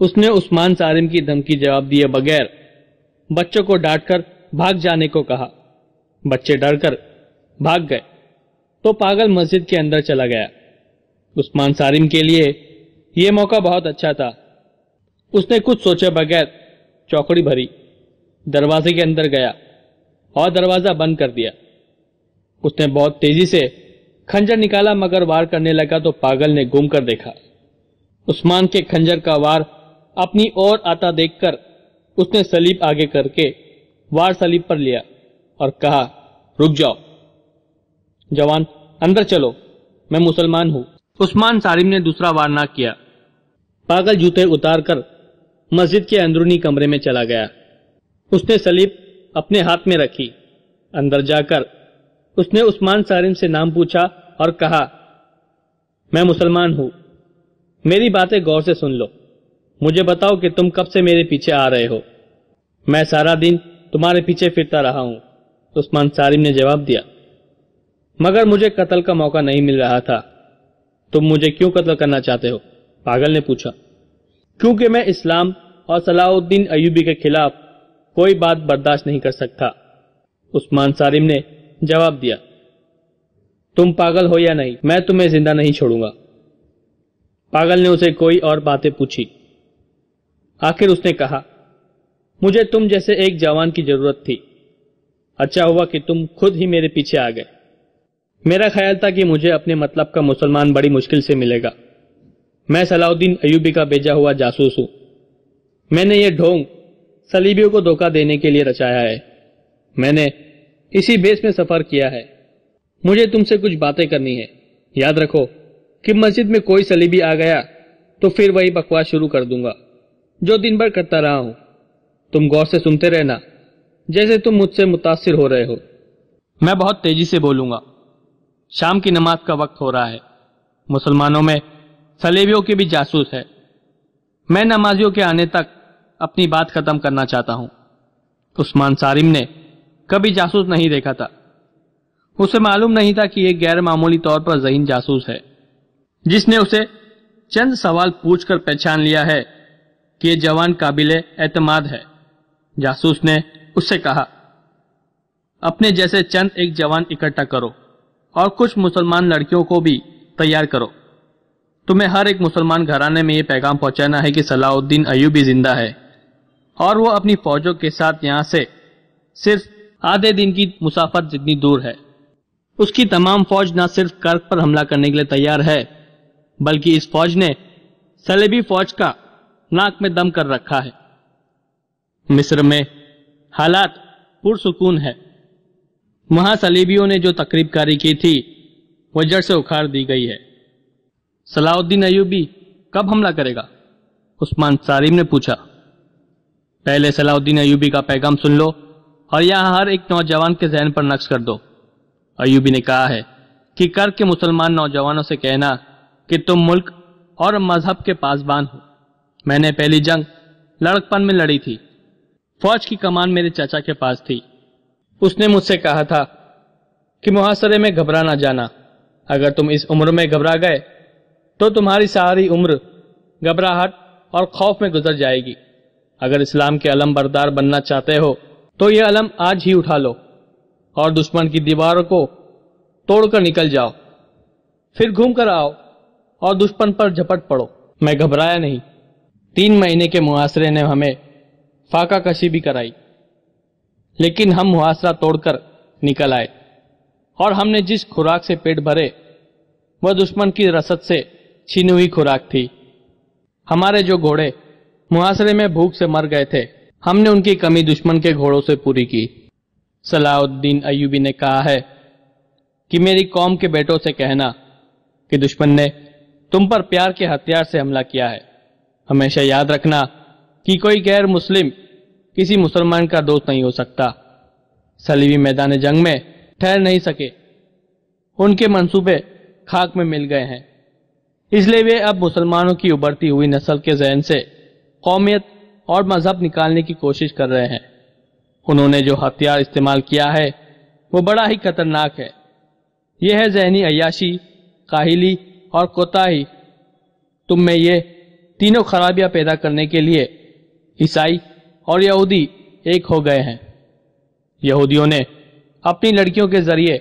اس نے عثمان صارم کی دھمکی جواب دیے بغیر بچوں کو ڈانٹ کر بھاگ جانے کو کہا۔ بچے ڈر کر بھاگ گئے تو پاگل مسجد کے اندر چلا گیا۔ عثمان صارم کے لیے یہ موقع بہت اچھا تھا۔ اس نے کچھ سوچے بغیر چوکڑی بھری، دروازے کے اندر گیا اور دروازہ بند کر دیا۔ اس نے بہت تیزی سے کھنجر نکالا، مگر وار کرنے لگا تو پاگل نے گھوم کر دیکھا۔ عثمان کے کھنجر کا وار اپنی اور آتا دیکھ کر اس نے سلیب آگے کر کے وار سلیب پر لیا اور کہا، رک جاؤ جوان، اندر چلو، میں مسلمان ہوں۔ عثمان صارم نے دوسرا وار نہ کیا۔ پاگل جوتے اتار کر مسجد کے اندرونی کمرے میں چلا گیا۔ اس نے سلیب اپنے ہاتھ میں رکھی۔ اندر جا کر اس نے عثمان صارم سے نام پوچھا اور کہا، میں مسلمان ہوں، میری باتیں غور سے سن لو، مجھے بتاؤ کہ تم کب سے میرے پیچھے آ رہے ہو؟ میں سارا دن تمہارے پیچھے پھرتا رہا ہوں، عثمان صارم نے جواب دیا، مگر مجھے قتل کا موقع نہیں مل رہا تھا۔ تم مجھے کیوں قتل کرنا چاہتے ہو؟ پاگل نے پوچھا۔ کیونکہ میں اسلام اور صلاح الدین ایوبی کے خلاف کوئی بات برداشت نہیں کر سکتا، عثمان صارم نے جواب دیا۔ تم پاگل ہو یا نہیں، میں تمہیں زندہ نہیں چھوڑوں گا۔ پاگل نے اسے کوئی اور باتیں پوچھی۔ آخر اس نے کہا، مجھے تم جیسے ایک جوان کی ضرورت تھی، اچھا ہوا کہ تم خود ہی میرے پیچھے آ گئے۔ میرا خیال تھا کہ مجھے اپنے مطلب کا مسلمان بڑی مشکل سے ملے گا۔ میں صلاح الدین ایوبی کا بھیجا ہوا جاسوس ہوں۔ میں نے یہ ڈھونگ صلیبیوں کو دھوکہ دینے کے لیے رچایا ہے۔ میں نے اسی بیس میں سفر کیا ہے۔ مجھے تم سے کچھ باتیں کرنی ہے۔ یاد رکھو کہ مسجد میں کوئی صلیبی آ گیا تو پھر وہی بکواس شروع کر دوں گا جو دن بھر کرتا رہا ہوں۔ تم غور سے سنتے رہنا، جیسے تم مجھ سے متاثر ہو رہے ہو۔ میں بہت تیزی سے بولوں گا۔ شام کی نماز کا وقت ہو رہا ہے۔ مسلمانوں میں صلیبیوں کے بھی جاسوس ہے۔ میں نمازیوں کے آنے تک اپنی بات ختم کرنا چاہتا ہوں۔ عثمان صارم نے کبھی جاسوس نہیں دیکھا تھا۔ اسے معلوم نہیں تھا کہ یہ غیر معمولی طور پر ذہین جاسوس ہے، جس نے اسے چند سوال پوچھ کر پہچان لیا ہے کہ یہ جوان قابل اعتماد ہے۔ جاسوس نے اس سے کہا، اپنے جیسے چند ایک جوان اکٹھا کرو اور کچھ مسلمان لڑکیوں کو بھی تیار کرو۔ تمہیں ہر ایک مسلمان گھرانے میں یہ پیغام پہنچانا ہے کہ صلاح الدین ایوبی زندہ ہے اور وہ اپنی فوجوں کے ساتھ یہاں سے صرف آدھے دن کی مسافت جتنی دور ہے۔ اس کی تمام فوج نہ صرف کرک پر حملہ کرنے کے لیے تیار ہے، بلکہ اس فوج نے صلیبی فوج کا ناک میں دم کر رکھا ہے۔ مصر میں حالات پرسکون ہے۔ وہاں صلیبیوں نے جو تقریب کاری کی تھی وہ جڑ سے اکھاڑ دی گئی ہے۔ صلاح الدین ایوبی کب حملہ کرے گا؟ عثمان صارم نے پوچھا۔ پہلے صلاح الدین ایوبی کا پیغام سن لو اور یہاں ہر ایک نوجوان کے ذہن پر نقش کر دو۔ ایوبی نے کہا ہے کہ کرک کے مسلمان نوجوانوں سے کہنا کہ تم ملک اور مذہب کے پاسبان ہو۔ میں نے پہلی جنگ لڑکپن میں لڑی تھی۔ فوج کی کمان میرے چچا کے پاس تھی۔ اس نے مجھ سے کہا تھا کہ محاصرے میں گھبرا نہ جانا۔ اگر تم اس عمر میں گھبرا گئے تو تمہاری ساری عمر گھبراہٹ اور خوف میں گزر جائے گی۔ اگر اسلام کے علم بردار بننا چاہتے ہو تو یہ علم آج ہی اٹھا لو اور دشمن کی دیواروں کو توڑ کر نکل جاؤ، پھر گھوم کر آؤ اور دشمن پر جھپٹ پڑو۔ میں گھبرایا نہیں۔ 3 مہینے کے محاصرے نے ہمیں فاقہ کشی بھی کرائی، لیکن ہم محاصرہ توڑ کر نکل آئے اور ہم نے جس خوراک سے پیٹ بھرے وہ دشمن کی رسد سے چھینی ہوئی خوراک تھی۔ ہمارے جو گھوڑے محاصرے میں بھوک سے مر گئے تھے ہم نے ان کی کمی دشمن کے گھوڑوں سے پوری کی۔ صلاح الدین ایوبی نے کہا ہے کہ میری قوم کے بیٹوں سے کہنا کہ دشمن نے تم پر پیار کے ہتھیار سے حملہ کیا ہے۔ ہمیشہ یاد رکھنا کہ کوئی غیر مسلم کسی مسلمان کا دوست نہیں ہو سکتا۔ صلیبی میدان جنگ میں ٹھہر نہیں سکے، ان کے منصوبے خاک میں مل گئے ہیں، اس لیے وہ اب مسلمانوں کی ابھرتی ہوئی نسل کے ذہن سے قومیت اور مذہب نکالنے کی کوشش کر رہے ہیں۔ انہوں نے جو ہتھیار استعمال کیا ہے وہ بڑا ہی خطرناک ہے۔ یہ ہے ذہنی عیاشی، کاہلی اور کوتاہی۔ تم میں یہ تینوں خرابیاں پیدا کرنے کے لیے عیسائی اور یہودی ایک ہو گئے ہیں۔ یہودیوں نے اپنی لڑکیوں کے ذریعے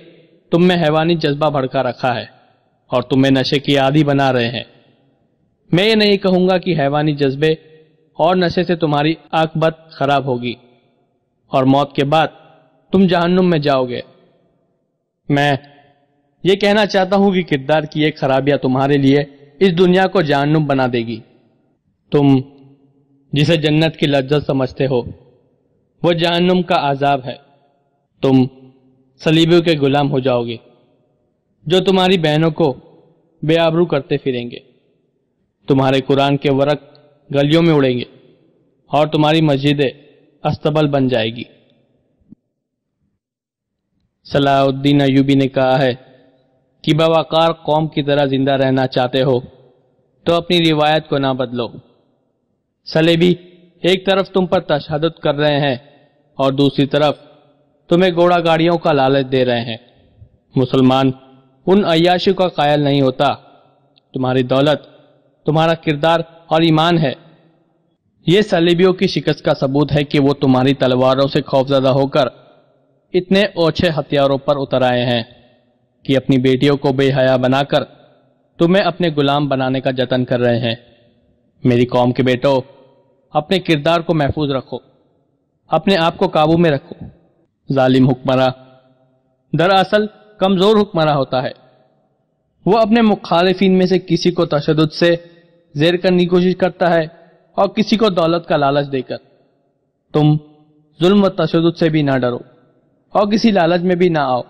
تم میں حیوانی جذبہ بھڑکا رکھا ہے اور تمہیں نشے کی عادی بنا رہے ہیں۔ میں یہ نہیں کہوں گا کہ حیوانی جذبے اور نشے سے تمہاری عاقبت خراب ہوگی اور موت کے بعد تم جہنم میں جاؤ گے۔ میں یہ کہنا چاہتا ہوں کہ کردار کی ایک خرابیاں تمہارے لیے اس دنیا کو جہنم بنا دے گی۔ تم جسے جنت کی لذت سمجھتے ہو وہ جہنم کا عذاب ہے۔ تم صلیبیوں کے غلام ہو جاؤ گے جو تمہاری بہنوں کو بے آبرو کرتے پھریں گے۔ تمہارے قرآن کے ورق گلیوں میں اڑیں گے اور تمہاری مسجدیں استبل بن جائے گی۔ صلاح الدین ایوبی نے کہا ہے کہ باوقار قوم کی طرح زندہ رہنا چاہتے ہو تو اپنی روایت کو نہ بدلو۔ صلیبی ایک طرف تم پر تشدد کر رہے ہیں اور دوسری طرف تمہیں گھوڑا گاڑیوں کا لالچ دے رہے ہیں۔ مسلمان ان عیاشیوں کا قائل نہیں ہوتا۔ تمہاری دولت تمہارا کردار اور ایمان ہے۔ یہ صلیبیوں کی شکست کا ثبوت ہے کہ وہ تمہاری تلواروں سے خوفزدہ ہو کر اتنے اوچھے ہتھیاروں پر اتر آئے ہیں کہ اپنی بیٹیوں کو بے حیا بنا کر تمہیں اپنے غلام بنانے کا جتن کر رہے ہیں۔ میری قوم کے بیٹوں، اپنے کردار کو محفوظ رکھو، اپنے آپ کو قابو میں رکھو۔ ظالم حکمراں دراصل کمزور حکمراں ہوتا ہے۔ وہ اپنے مخالفین میں سے کسی کو تشدد سے زیر کرنے کی کوشش کرتا ہے اور کسی کو دولت کا لالچ دے کر۔ تم ظلم و تشدد سے بھی نہ ڈرو اور کسی لالچ میں بھی نہ آؤ۔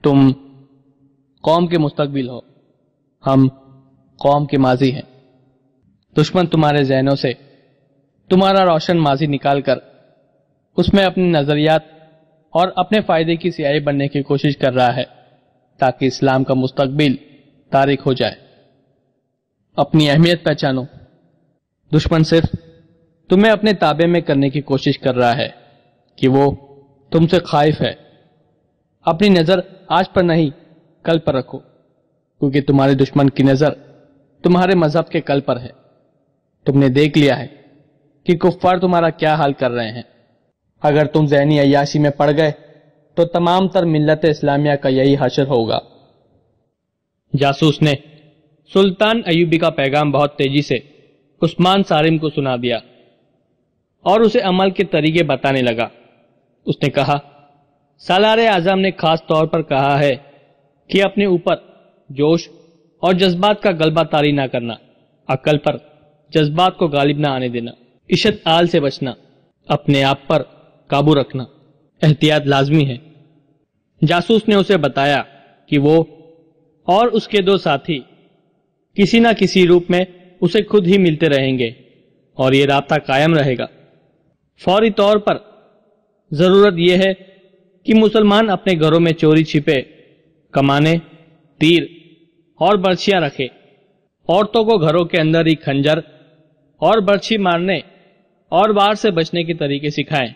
تم قوم کے مستقبل ہو، ہم قوم کے ماضی ہیں۔ دشمن تمہارے ذہنوں سے تمہارا روشن ماضی نکال کر اس میں اپنے نظریات اور اپنے فائدے کی سیاہی بننے کی کوشش کر رہا ہے تاکہ اسلام کا مستقبل تاریک ہو جائے۔ اپنی اہمیت پہچانو۔ دشمن صرف تمہیں اپنے تابع میں کرنے کی کوشش کر رہا ہے کہ وہ تم سے خائف ہے۔ اپنی نظر آج پر نہیں کل پر رکھو، کیونکہ تمہارے دشمن کی نظر تمہارے مذہب کے کل پر ہے۔ تم نے دیکھ لیا ہے کہ کفار تمہارا کیا حال کر رہے ہیں۔ اگر تم ذہنی عیاشی میں پڑ گئے تو تمام تر ملت اسلامیہ کا یہی حشر ہوگا۔ جاسوس نے سلطان ایوبی کا پیغام بہت تیزی سے عثمان صارم کو سنا دیا اور اسے عمل کے طریقے بتانے لگا۔ اس نے کہا، سالار اعظم نے خاص طور پر کہا ہے کہ اپنے اوپر جوش اور جذبات کا غلبہ طاری نہ کرنا، عقل پر جذبات کو غالب نہ آنے دینا، اشتعال سے بچنا، اپنے آپ پر قابو رکھنا، احتیاط لازمی ہے۔ جاسوس نے اسے بتایا کہ وہ اور اس کے دو ساتھی کسی نہ کسی روپ میں اسے خود ہی ملتے رہیں گے اور یہ رابطہ قائم رہے گا۔ فوری طور پر ضرورت یہ ہے کہ مسلمان اپنے گھروں میں چوری چھپے کمانے، تیر اور برچھیاں رکھے، عورتوں کو گھروں کے اندر ہی کھنجر اور برچھی مارنے اور وار سے بچنے کے طریقے سکھائیں۔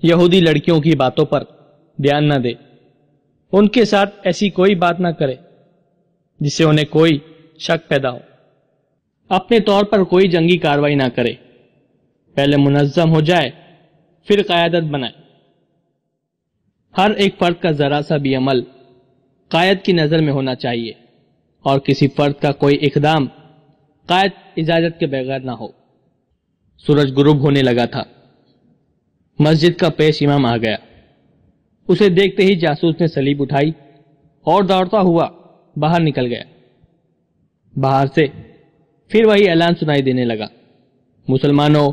یہودی لڑکیوں کی باتوں پر دھیان نہ دے، ان کے ساتھ ایسی کوئی بات نہ کرے جس سے انہیں کوئی شک پیدا ہو۔ اپنے طور پر کوئی جنگی کارروائی نہ کرے، پہلے منظم ہو جائے پھر قیادت بنائے۔ ہر ایک فرد کا ذرا سا بھی عمل قائد کی نظر میں ہونا چاہیے اور کسی فرد کا کوئی اقدام قائد اجازت کے بغیر نہ ہو۔ سورج غروب ہونے لگا تھا۔ مسجد کا پیش امام آ گیا۔ اسے دیکھتے ہی جاسوس نے صلیب اٹھائی اور دوڑتا ہوا باہر نکل گیا۔ باہر سے پھر وہی اعلان سنائی دینے لگا، مسلمانوں،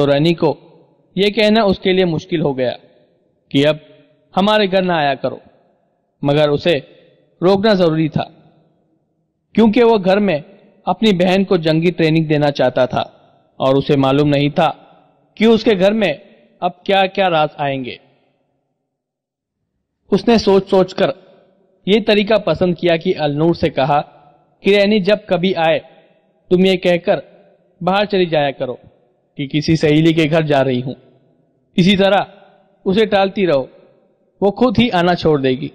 تو رینی کو یہ کہنا اس کے لیے مشکل ہو گیا کہ اب ہمارے گھر نہ آیا کرو، مگر اسے روکنا ضروری تھا کیونکہ وہ گھر میں اپنی بہن کو جنگی ٹریننگ دینا چاہتا تھا اور اسے معلوم نہیں تھا کہ اس کے گھر میں اب کیا کیا راز آئیں گے۔ اس نے سوچ سوچ کر یہ طریقہ پسند کیا کہ النور سے کہا کہ رینی جب کبھی آئے تم یہ کہہ کر باہر چلی جایا کرو کہ کسی سہیلی کے گھر جا رہی ہوں، اسی طرح اسے ٹالتی رہو، وہ خود ہی آنا چھوڑ دے گی۔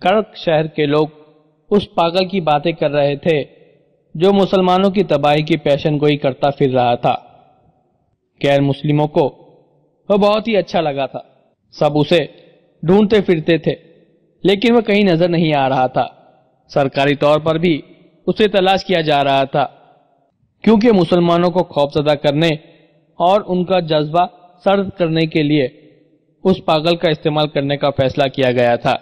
کرک شہر کے لوگ اس پاگل کی باتیں کر رہے تھے جو مسلمانوں کی تباہی کی پیشن گوئی کرتا پھر رہا تھا۔ غیر مسلموں کو وہ بہت ہی اچھا لگا تھا، سب اسے ڈھونڈتے پھرتے تھے لیکن وہ کہیں نظر نہیں آ رہا تھا۔ سرکاری طور پر بھی اسے تلاش کیا جا رہا تھا کیونکہ مسلمانوں کو خوف زدہ کرنے اور ان کا جذبہ سرد کرنے کے لیے اس پاگل کا استعمال کرنے کا فیصلہ کیا گیا تھا۔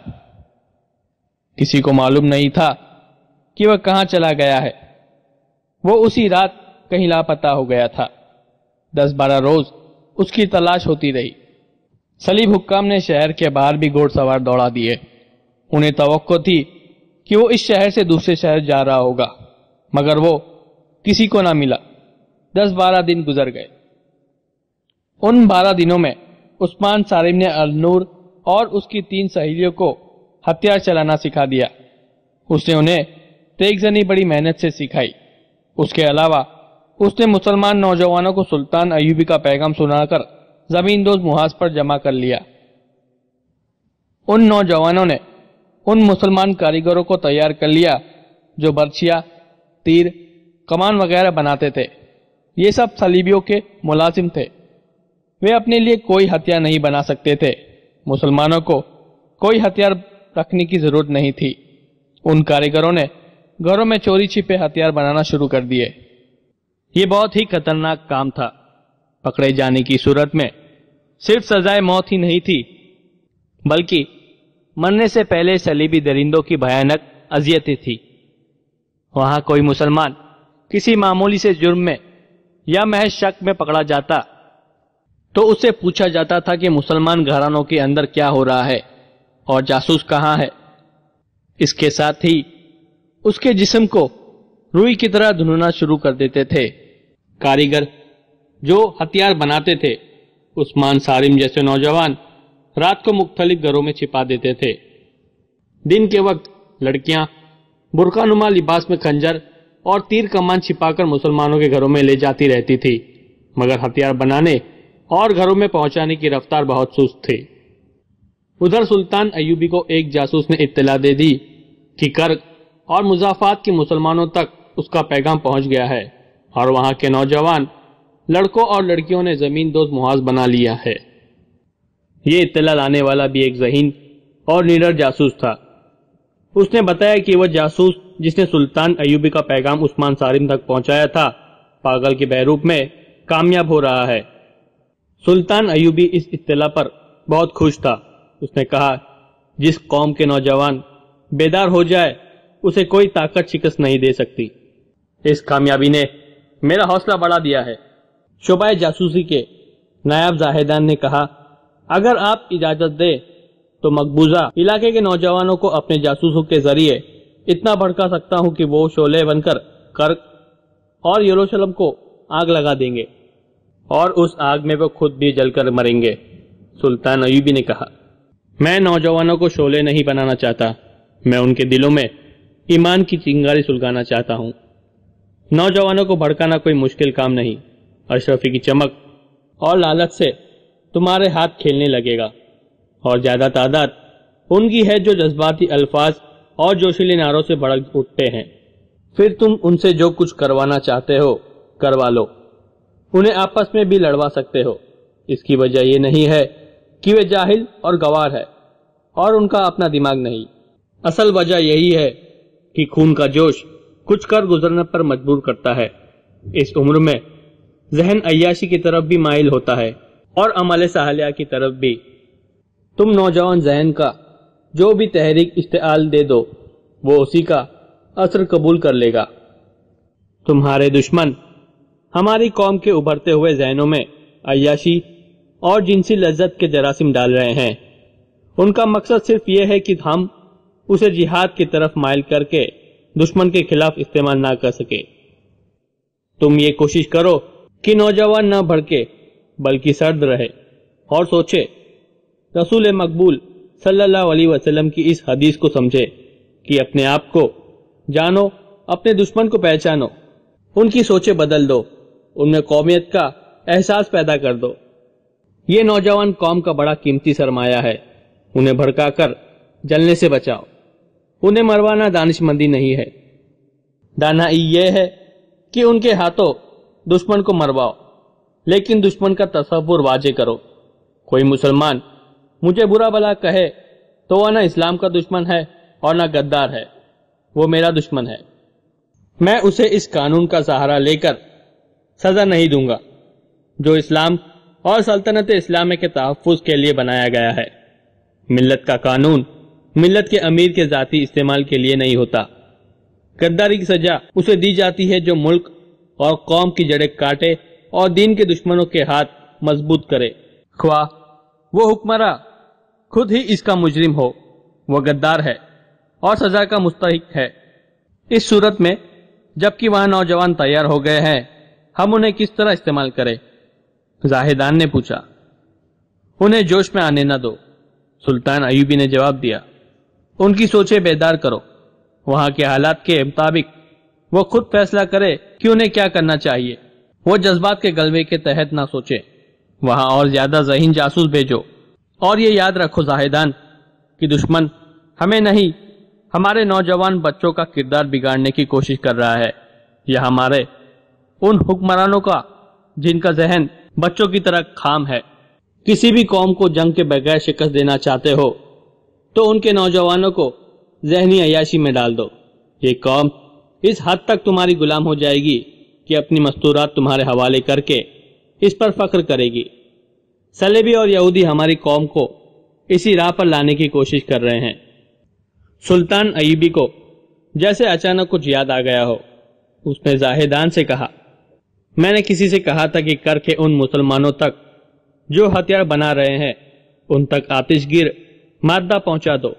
کسی کو معلوم نہیں تھا کہ وہ کہاں چلا گیا ہے، وہ اسی رات کہیں لاپتہ ہو گیا تھا۔ 10-12 روز اس کی تلاش ہوتی رہی۔ صلیب حکام نے شہر کے باہر بھی گھوڑ سوار دوڑا دیے، انہیں توقع تھی کہ وہ اس شہر سے دوسرے شہر جا رہا ہوگا، مگر وہ کسی کو نہ ملا۔ 10-12 دن گزر گئے۔ ان 12 دنوں میں عثمان صارم نے النور اور اس کی 3 سہیلیوں کو ہتھیار چلانا سکھا دیا۔ اس نے انہیں تیگ زنی بڑی محنت سے سکھائی۔ اس کے علاوہ اس نے مسلمان نوجوانوں کو سلطان ایوبی کا پیغام سنا کر زمین دوز محاذ پر جمع کر لیا۔ ان نوجوانوں نے ان مسلمان کاریگروں کو تیار کر لیا جو برچھیاں، تیر، کمان وغیرہ بناتے تھے۔ یہ سب صلیبیوں کے ملازم تھے، وہ اپنے لیے کوئی ہتھیار نہیں بنا سکتے تھے۔ مسلمانوں کو کوئی ہتھیار رکھنے کی ضرورت نہیں تھی۔ ان کاریگروں نے گھروں میں چوری چھپے ہتھیار بنانا شروع کر دیے۔ یہ بہت ہی خطرناک کام تھا۔ پکڑے جانے کی صورت میں صرف سزائے موت ہی نہیں تھی بلکہ مرنے سے پہلے صلیبی درندوں کی بھیانک اذیتیں تھی۔ وہاں کوئی مسلمان کسی معمولی سے جرم میں یا محض شک میں پکڑا جاتا تو اس سے پوچھا جاتا تھا کہ مسلمان گھرانوں کے اندر کیا ہو رہا ہے اور جاسوس کہاں ہے۔ اس کے ساتھ ہی اس کے جسم کو روئی کی طرح دھننا شروع کر دیتے تھے۔ کاریگر جو ہتھیار بناتے تھے، عثمان صارم جیسے نوجوان رات کو مختلف گھروں میں چھپا دیتے تھے۔ دن کے وقت لڑکیاں برقع نما لباس میں خنجر اور تیر کمان چھپا کر مسلمانوں کے گھروں میں لے جاتی رہتی تھی، مگر ہتھیار بنانے اور گھروں میں پہنچانے کی رفتار بہت سست تھی۔ ادھر سلطان ایوبی کو ایک جاسوس نے اطلاع دے دی کہ کرک اور مضافات کے مسلمانوں تک اس کا پیغام پہنچ گیا ہے اور وہاں کے نوجوان لڑکوں اور لڑکیوں نے زمین دوز محاذ بنا لیا ہے۔ یہ اطلاع لانے والا بھی ایک ذہین اور نڈر جاسوس تھا۔ اس نے بتایا کہ وہ جاسوس جس نے سلطان ایوبی کا پیغام عثمان صارم تک پہنچایا تھا، پاگل کے بہروپ میں کامیاب ہو رہا ہے۔ سلطان ایوبی اس اطلاع پر بہت خوش تھا۔ اس نے کہا، جس قوم کے نوجوان بیدار ہو جائے اسے کوئی طاقت شکست نہیں دے سکتی۔ اس کامیابی نے میرا حوصلہ بڑھا دیا ہے۔ شعبہ جاسوسی کے نائب زاہدان نے کہا، اگر آپ اجازت دیں تو مقبوضہ علاقے کے نوجوانوں کو اپنے جاسوسوں کے ذریعے اتنا بھڑکا سکتا ہوں کہ وہ شعلے بن کر کرک اور یروشلم کو آگ لگا دیں گے اور اس آگ میں وہ خود بھی جل کر مریں گے۔ سلطان ایوبی نے کہا، میں نوجوانوں کو شعلے نہیں بنانا چاہتا، میں ان کے دلوں میں ایمان کی چنگاری سلگانا چاہتا ہوں۔ نوجوانوں کو بھڑکانا کوئی مشکل کام نہیں۔ اشرفی کی چمک اور لالچ سے تمہارے ہاتھ کھیلنے لگے گا، اور زیادہ تعداد ان کی ہے جو جذباتی الفاظ اور جوشیلے نعروں سے بھڑک اٹھتے ہیں۔ پھر تم ان سے جو کچھ کروانا چاہتے ہو کروا لو، انہیں آپس میں بھی لڑوا سکتے ہو۔ اس کی وجہ یہ نہیں ہے کہ وہ جاہل اور گوار ہے اور ان کا اپنا دماغ نہیں، اصل وجہ یہی ہے کہ خون کا جوش کچھ کر گزرنے پر مجبور کرتا ہے۔ اس عمر میں ذہن عیاشی کی طرف بھی مائل ہوتا ہے اور عمل صالحہ کی طرف بھی۔ تم نوجوان ذہن کا جو بھی تحریک اشتعال دے دو، وہ اسی کا اثر قبول کر لے گا۔ تمہارے دشمن ہماری قوم کے ابھرتے ہوئے ذہنوں میں عیاشی اور جنسی لذت کے جراثیم ڈال رہے ہیں۔ ان کا مقصد صرف یہ ہے کہ ہم اسے جہاد کی طرف مائل کر کے دشمن کے خلاف استعمال نہ کر سکے۔ تم یہ کوشش کرو کہ نوجوان نہ بھڑکے بلکہ سرد رہے اور سوچے، رسول مقبول صلی اللہ علیہ وسلم کی اس حدیث کو سمجھے کہ اپنے آپ کو جانو، اپنے دشمن کو پہچانو، ان کی سوچیں بدل دو، ان میں قومیت کا احساس پیدا کر دو۔ یہ نوجوان قوم کا بڑا قیمتی سرمایہ ہے، انہیں بھڑکا کر جلنے سے بچاؤ۔ انہیں مروانا دانش مندی نہیں ہے، دانائی یہ ہے کہ ان کے ہاتھوں دشمن کو مرواؤ، لیکن دشمن کا تصور واضح کرو۔ کوئی مسلمان مجھے برا بھلا کہے تو وہ نہ اسلام کا دشمن ہے اور نہ غدار ہے، وہ میرا دشمن ہے۔ میں اسے اس قانون کا سہارا لے کر سزا نہیں دوں گا جو اسلام اور سلطنت اسلامیہ کے تحفظ کے لیے بنایا گیا ہے۔ ملت کا قانون ملت کے امیر کے ذاتی استعمال کے لیے نہیں ہوتا۔ غداری کی سزا اسے دی جاتی ہے جو ملک اور قوم کی جڑیں کاٹے اور دین کے دشمنوں کے ہاتھ مضبوط کرے، خواہ وہ حکمراں خود ہی اس کا مجرم ہو، وہ غدار ہے اور سزا کا مستحق ہے۔ اس صورت میں جبکہ وہاں نوجوان تیار ہو گئے ہیں، ہم انہیں کس طرح استعمال کریں؟ زاہدان نے پوچھا۔ انہیں جوش میں آنے نہ دو، سلطان ایوبی نے جواب دیا۔ ان کی سوچیں بیدار کرو، وہاں کے حالات کے مطابق وہ خود فیصلہ کرے کہ انہیں کیا کرنا چاہیے۔ وہ جذبات کے غلبے کے تحت نہ سوچے، وہاں اور زیادہ ذہین جاسوس بھیجو۔ اور یہ یاد رکھو زاہدان کہ دشمن ہمیں نہیں، ہمارے نوجوان بچوں کا کردار بگاڑنے کی کوشش کر رہا ہے، یا ہمارے ان حکمرانوں کا جن کا ذہن بچوں کی طرح خام ہے۔ کسی بھی قوم کو جنگ کے بغیر شکست دینا چاہتے ہو تو ان کے نوجوانوں کو ذہنی عیاشی میں ڈال دو۔ یہ قوم اس حد تک تمہاری غلام ہو جائے گی کہ اپنی مستورات تمہارے حوالے کر کے اس پر فخر کرے گی۔ صلیبی اور یہودی ہماری قوم کو اسی راہ پر لانے کی کوشش کر رہے ہیں۔ سلطان ایوبی کو جیسے اچانک کچھ یاد آ گیا ہو، اس نے زاہدان سے کہا، میں نے کسی سے کہا تھا کہ کر کے ان مسلمانوں تک جو ہتھیار بنا رہے ہیں ان تک آتش گیر مادہ پہنچا دو،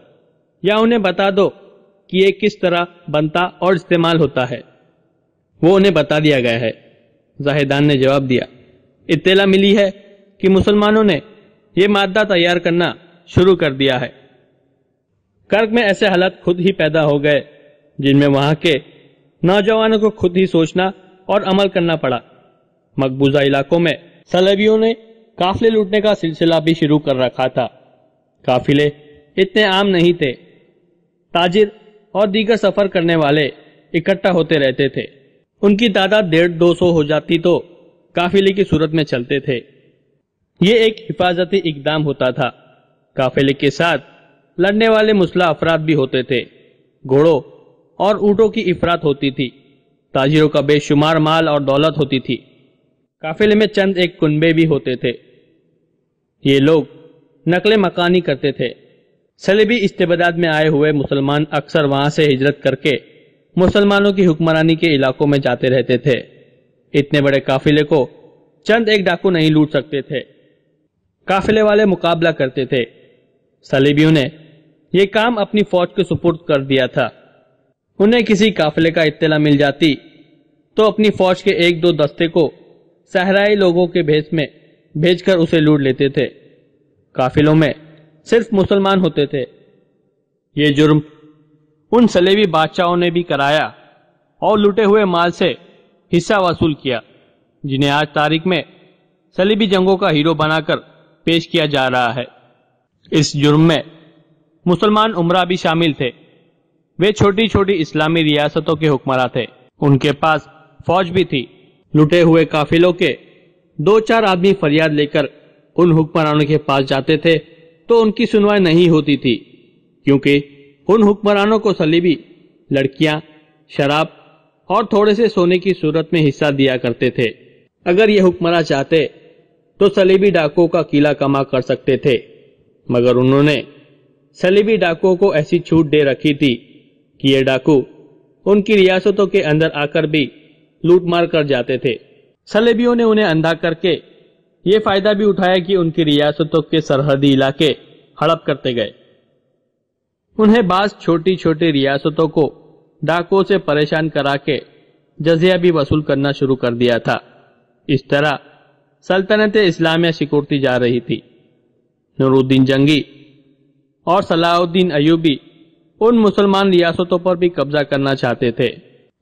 یا انہیں بتا دو کہ یہ کس طرح بنتا اور استعمال ہوتا ہے۔ وہ انہیں بتا دیا گیا ہے، زاہدان نے جواب دیا۔ اطلاع ملی ہے کہ مسلمانوں نے یہ مادہ تیار کرنا شروع کر دیا ہے۔ کرک میں ایسے حالات خود ہی پیدا ہو گئے جن میں وہاں کے نوجوانوں کو خود ہی سوچنا اور عمل کرنا پڑا۔ مقبوضہ علاقوں میں صلیبیوں نے قافلے لوٹنے کا سلسلہ بھی شروع کر رکھا تھا۔ قافلے اتنے عام نہیں تھے، تاجر اور دیگر سفر کرنے والے اکٹھا ہوتے رہتے تھے۔ ان کی تعداد 150-200 ہو جاتی تو قافلے کی صورت میں چلتے تھے۔ یہ ایک حفاظتی اقدام ہوتا تھا۔ قافلے کے ساتھ لڑنے والے مسلح افراد بھی ہوتے تھے، گھوڑوں اور اونٹوں کی افراط ہوتی تھی، تاجروں کا بے شمار مال اور دولت ہوتی تھی۔ قافلے میں چند ایک کنبے بھی ہوتے تھے، یہ لوگ نقل مکانی کرتے تھے۔ صلیبی استبداد میں آئے ہوئے مسلمان اکثر وہاں سے ہجرت کر کے مسلمانوں کی حکمرانی کے علاقوں میں جاتے رہتے تھے۔ اتنے بڑے قافلے کو چند ایک ڈاکو نہیں لوٹ سکتے تھے، قافلے والے مقابلہ کرتے تھے۔ صلیبیوں نے یہ کام اپنی فوج کے سپرد کر دیا تھا۔ انہیں کسی قافلے کا اطلاع مل جاتی تو اپنی فوج کے 1-2 دستے کو صحرائی لوگوں کے بھیس میں بھیج کر اسے لوٹ لیتے تھے۔ قافلوں میں صرف مسلمان ہوتے تھے۔ یہ جرم ان صلیبی بادشاہوں نے بھی کرایا اور لوٹے ہوئے مال سے حصہ وصول کیا، جنہیں آج تاریخ میں صلیبی جنگوں کا ہیرو بنا کر پیش کیا جا رہا ہے۔ اس جرم میں مسلمان امراء بھی شامل تھے۔ وہ چھوٹی چھوٹی اسلامی ریاستوں کے حکمراں تھے، ان کے پاس فوج بھی تھی۔ لوٹے ہوئے قافلوں کے 2-4 آدمی فریاد لے کر ان حکمرانوں کے پاس جاتے تھے تو ان کی سنوائی نہیں ہوتی تھی، کیونکہ ان حکمرانوں کو صلیبی لڑکیاں، شراب اور تھوڑے سے سونے کی صورت میں حصہ دیا کرتے تھے۔ اگر یہ حکمراں چاہتے تو صلیبی ڈاکوؤں کا قلعہ کما کر سکتے تھے، مگر انہوں نے صلیبی ڈاکوؤں کو ایسی چھوٹ دے رکھی تھی کہ یہ ڈاکو ان کی ریاستوں کے اندر آ کر بھی لوٹ مار کر جاتے تھے۔ صلیبیوں نے انہیں اندھا کر کے یہ فائدہ بھی اٹھایا کہ ان کی ریاستوں کے سرحدی علاقے ہڑپ کرتے گئے۔ انہیں بعض چھوٹی چھوٹی ریاستوں کو ڈاکوں سے پریشان کرا کے جزیہ بھی وصول کرنا شروع کر دیا تھا۔ اس طرح سلطنت اسلامیہ سکڑتی جا رہی تھی۔ نور الدین جنگی اور صلاح الدین ایوبی ان مسلمان ریاستوں پر بھی قبضہ کرنا چاہتے تھے۔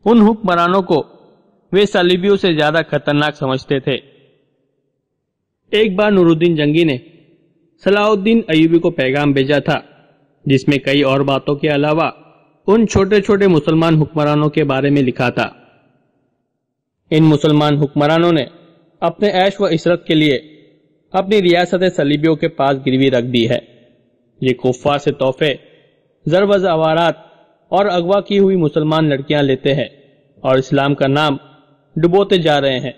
ان حکمرانوں کو وہ صلیبیوں سے زیادہ خطرناک سمجھتے تھے۔ ایک بار نور الدین جنگی نے صلاح الدین ایوبی کو پیغام بھیجا تھا، جس میں کئی اور باتوں کے علاوہ ان چھوٹے چھوٹے مسلمان حکمرانوں کے بارے میں لکھا تھا۔ ان مسلمان حکمرانوں نے اپنے عیش و عشرت کے لیے اپنی ریاست صلیبیوں کے پاس گروی رکھ دی ہے۔ یہ کفار سے تحفے، زر و زوارات اور اغوا کی ہوئی مسلمان لڑکیاں لیتے ہیں اور اسلام کا نام ڈبوتے جا رہے ہیں۔